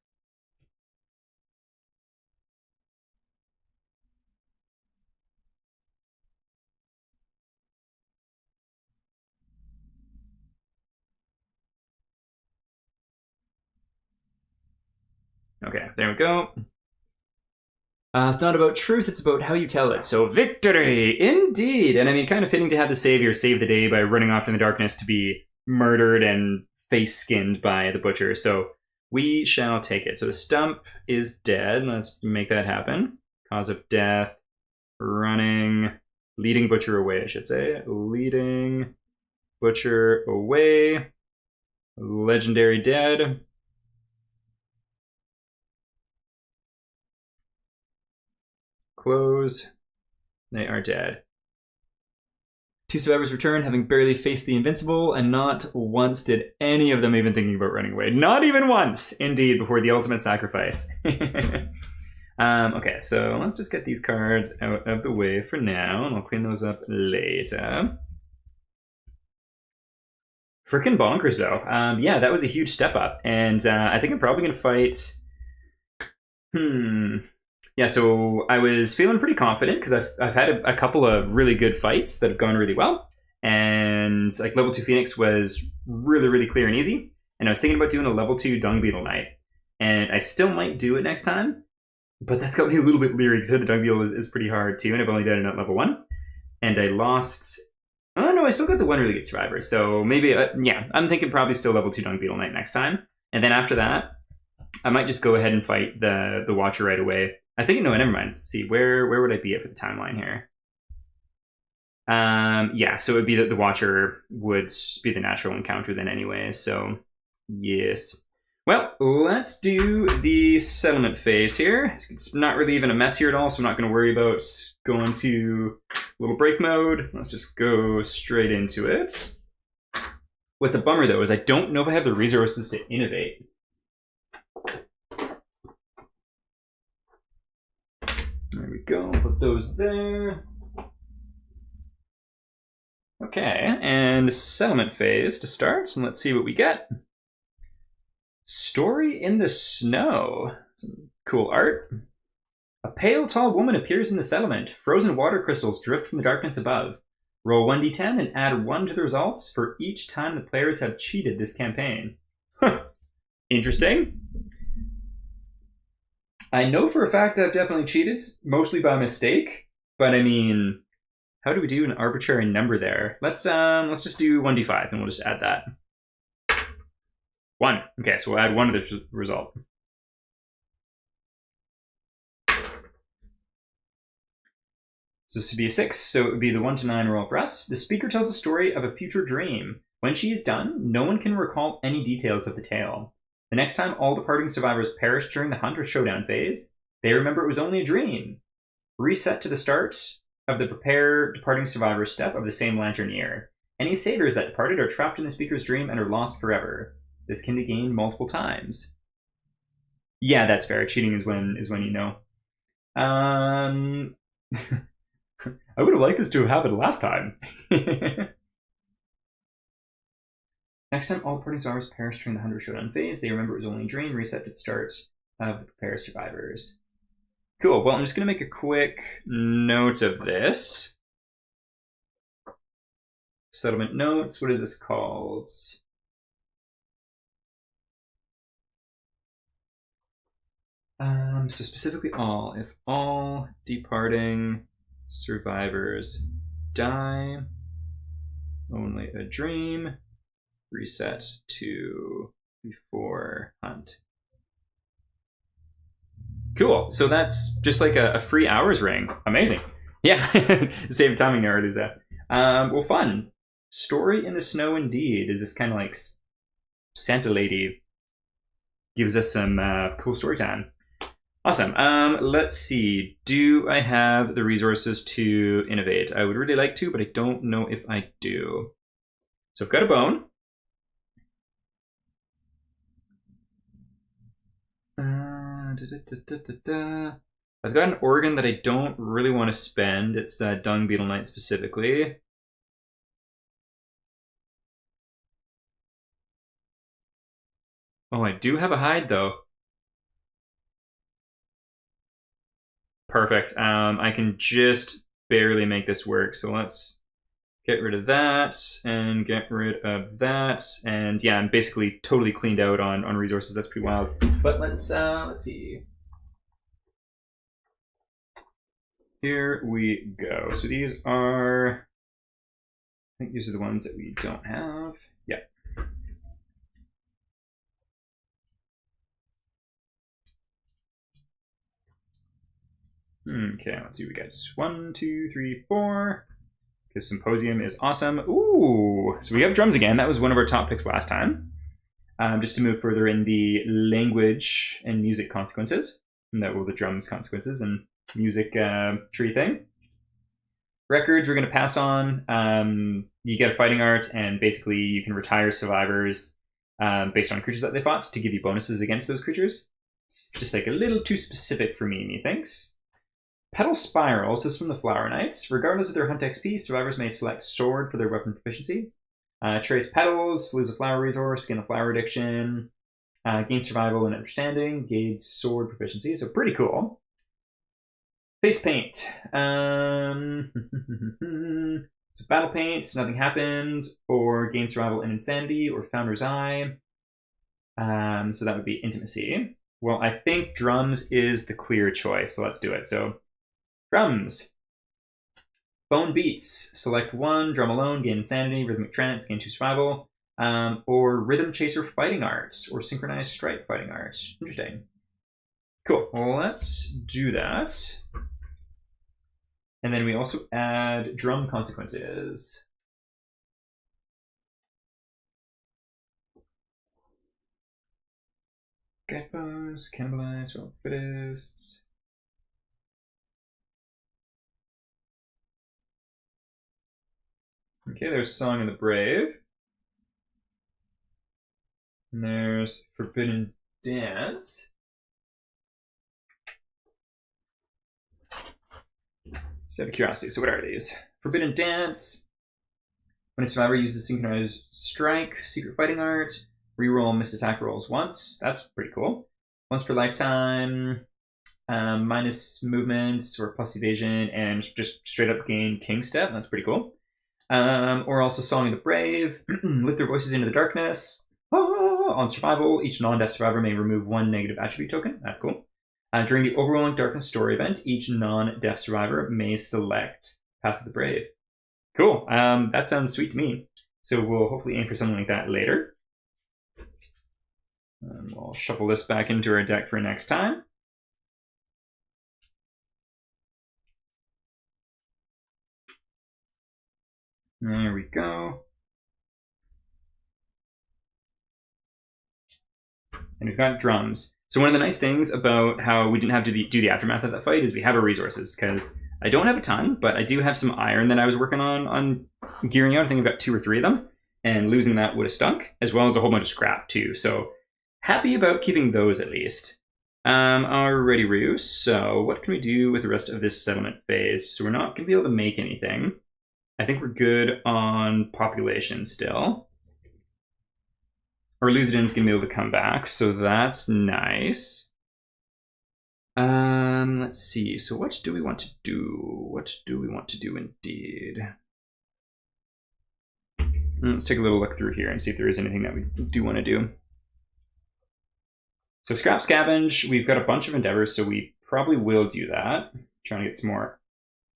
Okay, there we go. It's not about truth, it's about how you tell it. So victory, indeed. And I mean, kind of fitting to have the savior save the day by running off in the darkness to be murdered and face-skinned by the butcher. So we shall take it. So the stump is dead. Let's make that happen. Cause of death, running, leading butcher away, I should say. Leading butcher away. Legendary dead. Close. They are dead. 2 survivors return, having barely faced the invincible, and not once did any of them even thinking about running away. Not even once, indeed, before the ultimate sacrifice. Okay, so let's just get these cards out of the way for now, and I'll clean those up later. Freaking bonkers, though. Yeah, that was a huge step up, and I think I'm probably going to fight... Yeah, so I was feeling pretty confident because I've had a couple of really good fights that have gone really well. And like level 2 Phoenix was really, really clear and easy. And I was thinking about doing a level 2 Dung Beetle Knight. And I still might do it next time. But that's got me a little bit leery because the Dung Beetle is pretty hard too. And I've only done it at level 1. And I lost... Oh no, I still got the one really good survivor. So maybe, yeah, I'm thinking probably still level 2 Dung Beetle Knight next time. And then after that, I might just go ahead and fight the Watcher right away. I think, no, never mind. Let's see, where would I be at for the timeline here? Yeah, so it would be that the Watcher would be the natural encounter then anyways, so yes. Well, let's do the settlement phase here. It's not really even a mess here at all, so I'm not going to worry about going to little break mode. Let's just go straight into it. What's a bummer, though, is I don't know if I have the resources to innovate. There we go. Put those there. Okay, and settlement phase to start. And let's see what we get. Story in the snow. Some cool art. A pale, tall woman appears in the settlement. Frozen water crystals drift from the darkness above. Roll 1d10 and add 1 to the results for each time the players have cheated this campaign. Interesting. I know for a fact I've definitely cheated, mostly by mistake. But I mean, how do we do an arbitrary number there? Let's just do 1d5 and we'll just add that. 1. Okay, so we'll add 1 to the result. So this would be a 6, so it would be the 1 to 9 roll for us. The speaker tells the story of a future dream. When she is done, no one can recall any details of the tale. The next time all departing survivors perish during the hunt or showdown phase, they remember it was only a dream. Reset to the start of the prepare departing survivor step of the same lantern year. Any saviors that departed are trapped in the speaker's dream and are lost forever. This can be gained multiple times. Yeah, that's fair. Cheating is when you know. I would have liked this to have happened last time. Next time all departing survivors perish during the Hunter Showdown phase, they remember it was only a dream. Reset to the start of the prepare survivors. Cool. Well, I'm just going to make a quick note of this. Settlement notes. What is this called? So specifically if all departing survivors die, only a dream, reset to before hunt. Cool. So that's just like a free hours ring. Amazing. Yeah. Save timing errors there. Well, fun. Story in the snow indeed. Is this kind of like Santa Lady gives us some cool story time. Awesome. Let's see. Do I have the resources to innovate? I would really like to, but I don't know if I do. So I've got a bone. I've got an organ that I don't really want to spend. It's Dung Beetle Knight specifically. Oh, I do have a hide though. Perfect. I can just barely make this work. So let's get rid of that and get rid of that. And yeah, I'm basically totally cleaned out on resources. That's pretty wild. But let's see. Here we go. So these are, I think these are the ones that we don't have. Yeah. Okay, let's see what we got. 1, 2, 3, 4. Because Symposium is awesome. Ooh, so we have drums again. That was one of our top picks last time. Just to move further in the language and music consequences. And that will the drums consequences and music tree thing. Records we're going to pass on. You get a fighting art, and basically you can retire survivors based on creatures that they fought to give you bonuses against those creatures. It's just like a little too specific for me, methinks. Petal Spirals is from the Flower Knights. Regardless of their hunt XP, survivors may select Sword for their weapon proficiency. Trace Petals, lose a flower resource, gain a flower addiction, gain survival and understanding, gains sword proficiency. So pretty cool. Face Paint. So Battle Paint, nothing happens, or gain survival and insanity, or Founder's Eye. So that would be Intimacy. Well, I think Drums is the clear choice, so let's do it. So Drums. Bone Beats. Select 1, drum alone, gain insanity, rhythmic trance, gain 2 survival, or Rhythm Chaser fighting arts, or Synchronized Strike fighting arts. Interesting. Cool. Well, let's do that. And then we also add drum consequences. Guideposts, cannibalize, roll fittest. Okay, there's Song of the Brave. And there's Forbidden Dance. Just out of curiosity, so what are these? Forbidden Dance. When a survivor uses synchronized strike, secret fighting art, reroll missed attack rolls once. That's pretty cool. Once per lifetime, minus movements or plus evasion, and just straight up gain King Step. That's pretty cool. Or also Song of the Brave, lift their voices into the darkness. On survival, each non-death survivor may remove one negative attribute token. That's cool. During the Overwhelming Darkness story event, each non-death survivor may select Path of the Brave. Cool. That sounds sweet to me. So we'll hopefully aim for something like that later. And we'll shuffle this back into our deck for next time. There we go. And we've got drums. So one of the nice things about how we didn't have to do the aftermath of that fight is we have our resources, because I don't have a ton, but I do have some iron that I was working on gearing out. I think I've got 2 or 3 of them, and losing that would have stunk, as well as a whole bunch of scrap too. So happy about keeping those at least. Alrighty, Ryu. So what can we do with the rest of this settlement phase? So we're not going to be able to make anything. I think we're good on population still. Or Lucidin's going to be able to come back, so that's nice. Let's see. So what do we want to do? What do we want to do indeed? Let's take a little look through here and see if there is anything that we do want to do. So scrap scavenge, we've got a bunch of endeavors, so we probably will do that. Trying to get some more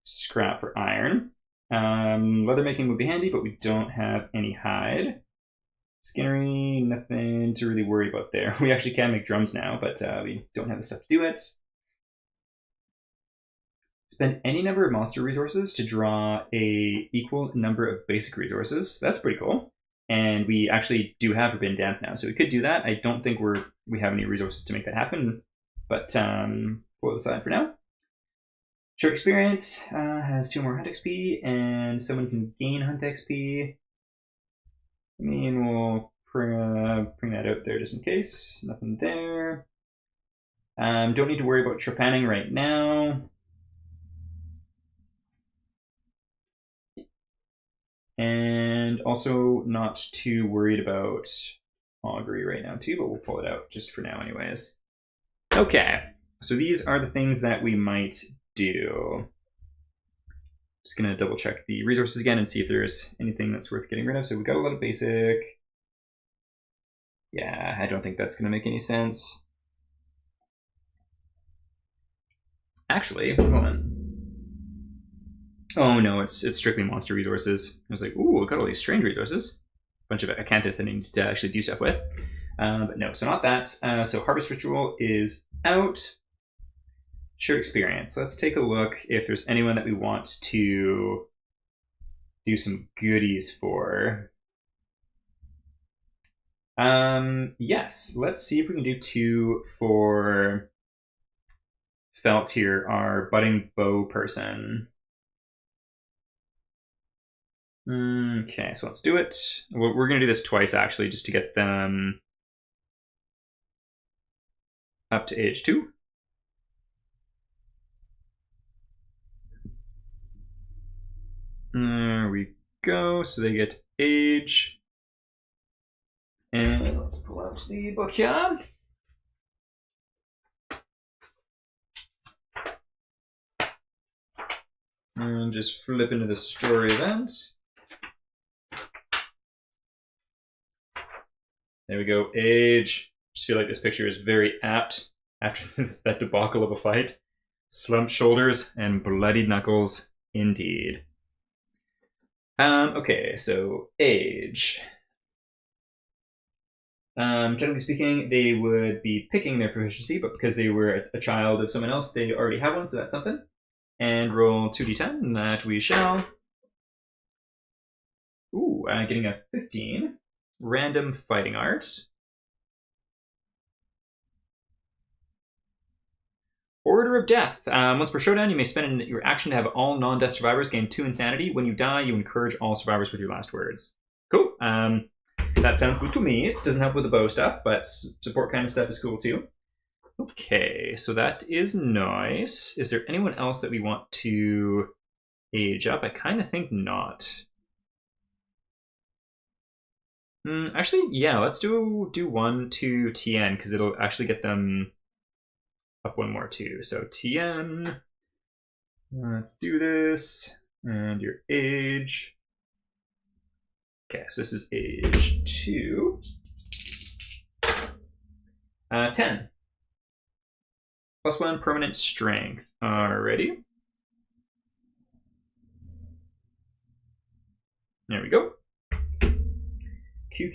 scrap for iron. Leather making would be handy, but we don't have any hide. Skinnery, nothing to really worry about there. We actually can make drums now, but we don't have the stuff to do it. Spend any number of monster resources to draw a equal number of basic resources. That's pretty cool. And we actually do have Forbidden Dance now, so we could do that. I don't think we have any resources to make that happen, but pull it aside for now. Short experience has 2 more Hunt XP, and someone can gain Hunt XP. I mean, we'll bring that out there just in case. Nothing there. Don't need to worry about trepanning right now. And also not too worried about augury right now too, but we'll pull it out just for now anyways. Okay, so these are the things that we might do. Just gonna double check the resources again and see if there's anything that's worth getting rid of. So we got a lot of basic. Yeah, I don't think that's gonna make any sense. Actually, hold on. Oh no, it's strictly monster resources. I was like, ooh, look at all these strange resources. A bunch of acanthus that I need to actually do stuff with. But no, so not that. So Harvest Ritual is out. Shared experience. Let's take a look if there's anyone that we want to do some goodies for. Yes, let's see if we can do 2 for Felt here, our budding bow person. Okay, so let's do it. We're going to do this twice, actually, just to get them up to age 2. There we go. So they get age. And let's pull out the book here. And just flip into the story event. There we go, age. Just feel like this picture is very apt after that debacle of a fight. Slumped shoulders and bloodied knuckles, indeed. Okay, so age. Generally speaking, they would be picking their proficiency, but because they were a child of someone else, they already have one, so that's something. And roll 2d10, that we shall. Ooh, getting a 15. Random fighting art. Order of Death. Once per showdown, you may spend your action to have all non-death survivors gain 2 insanity. When you die, you encourage all survivors with your last words. Cool. That sounds good to me. It doesn't help with the bow stuff, but support kind of stuff is cool too. Okay, so that is nice. Is there anyone else that we want to age up? I kind of think not. Actually, yeah, let's do 1 to TN, because it'll actually get them up 1 more too. So TN, let's do this, and your age. Okay, so this is age 2. 10. +1 permanent strength. Alrighty. There we go. Q.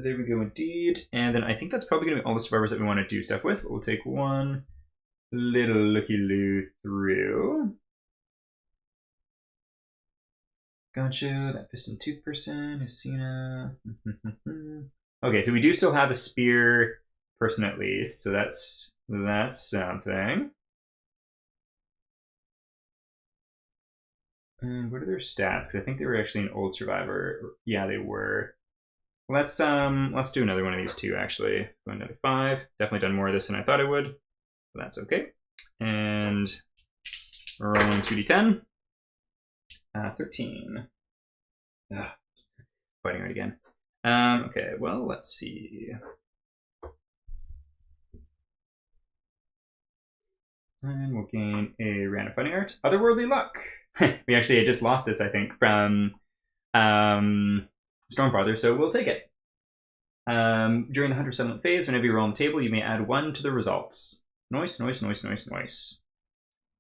There we go indeed. And then I think that's probably going to be all the survivors that we want to do stuff with. But we'll take one little looky-loo through. Gotcha. That piston tooth person, Hesina. Okay, so we do still have a spear person at least, so that's something. And what are their stats? Because I think they were actually an old survivor. Yeah, they were. Well, let's do another one of these two actually. Go another 5. Definitely done more of this than I thought I would. But that's okay. And we're rolling 2d10. 13. Ugh. Fighting right again. Okay, well, let's see. And we'll gain a random fighting art. Otherworldly luck. We actually just lost this, I think, from Stormfather, so we'll take it. During the Hunter Settlement phase, whenever you roll on the table, you may add 1 to the results. Nice.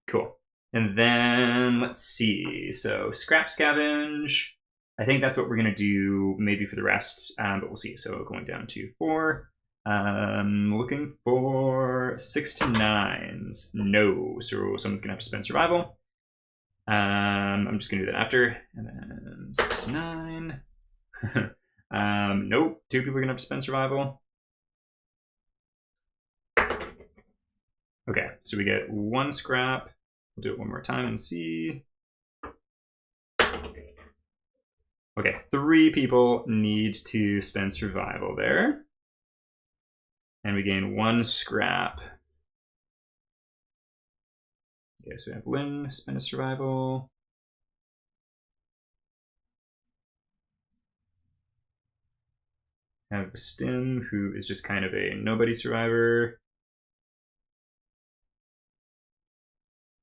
Cool. And then, let's see. So, scrap scavenge. I think that's what we're going to do maybe for the rest, but we'll see. So, going down to 4. Looking for 6 to 9s. No. So, someone's going to have to spend survival. I'm just going to do that after. And then 6 to 9. Nope. 2 people are going to have to spend survival. Okay, so we get 1 scrap. We'll do it one more time and see. Okay, 3 people need to spend survival there. And we gain 1 scrap. Okay, so we have Lynn, spend a survival. Have the Stim, who is just kind of a nobody survivor.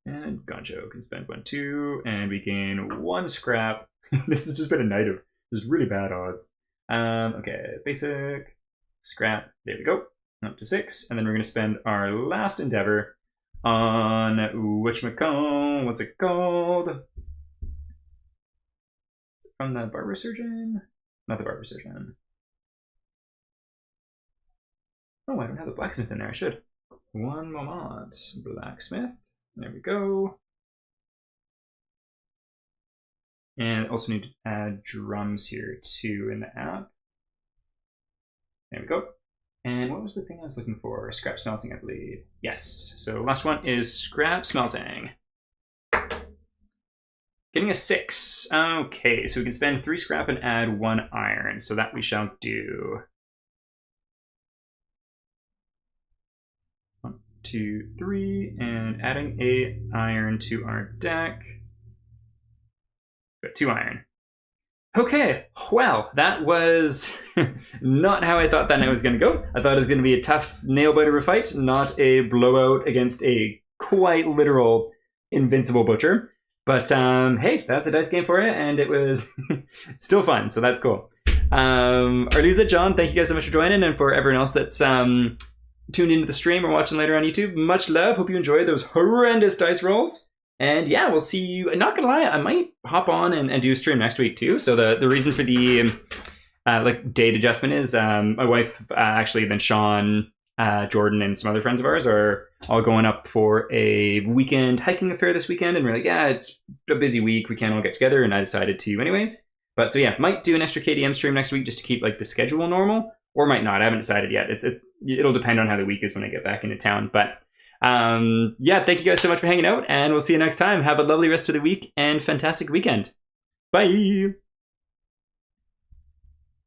And Goncho can spend 1 too, and we gain 1 scrap. This has just been a night of just really bad odds. Okay, basic, scrap, there we go. Up to 6, and then we're going to spend our last endeavor on whatchamacall, what's it called? Is it from the Barber Surgeon? Not the Barber Surgeon. Oh, I don't have the blacksmith in there, I should. One moment, blacksmith. There we go. And also need to add drums here too in the app. There we go. And what was the thing I was looking for? Scrap smelting, I believe. Yes. So last one is scrap smelting. Getting a 6. Okay, so we can spend 3 scrap and add 1 iron. So that we shall do. 1, 2, 3, and adding a iron to our deck. Got 2 iron. Okay, well, that was not how I thought that night was going to go. I thought it was going to be a tough nail-biter of a fight, not a blowout against a quite literal invincible butcher. But hey, that's a dice game for you, and it was still fun, so that's cool. Arliza, John, thank you guys so much for joining, and for everyone else that's tuned into the stream or watching later on YouTube, much love. Hope you enjoyed those horrendous dice rolls. And yeah, we'll see you. Not gonna lie, I might hop on and do a stream next week too. So the reason for the like date adjustment is my wife actually, then Sean, Jordan, and some other friends of ours are all going up for a weekend hiking affair this weekend, and we're like, yeah, it's a busy week, we can't all get together, and I decided to anyways. But so yeah, might do an extra KDM stream next week just to keep like the schedule normal, or might not. I haven't decided yet. It'll depend on how the week is when I get back into town, but. Yeah, thank you guys so much for hanging out, and we'll see you next time. Have a lovely rest of the week and fantastic weekend. Bye.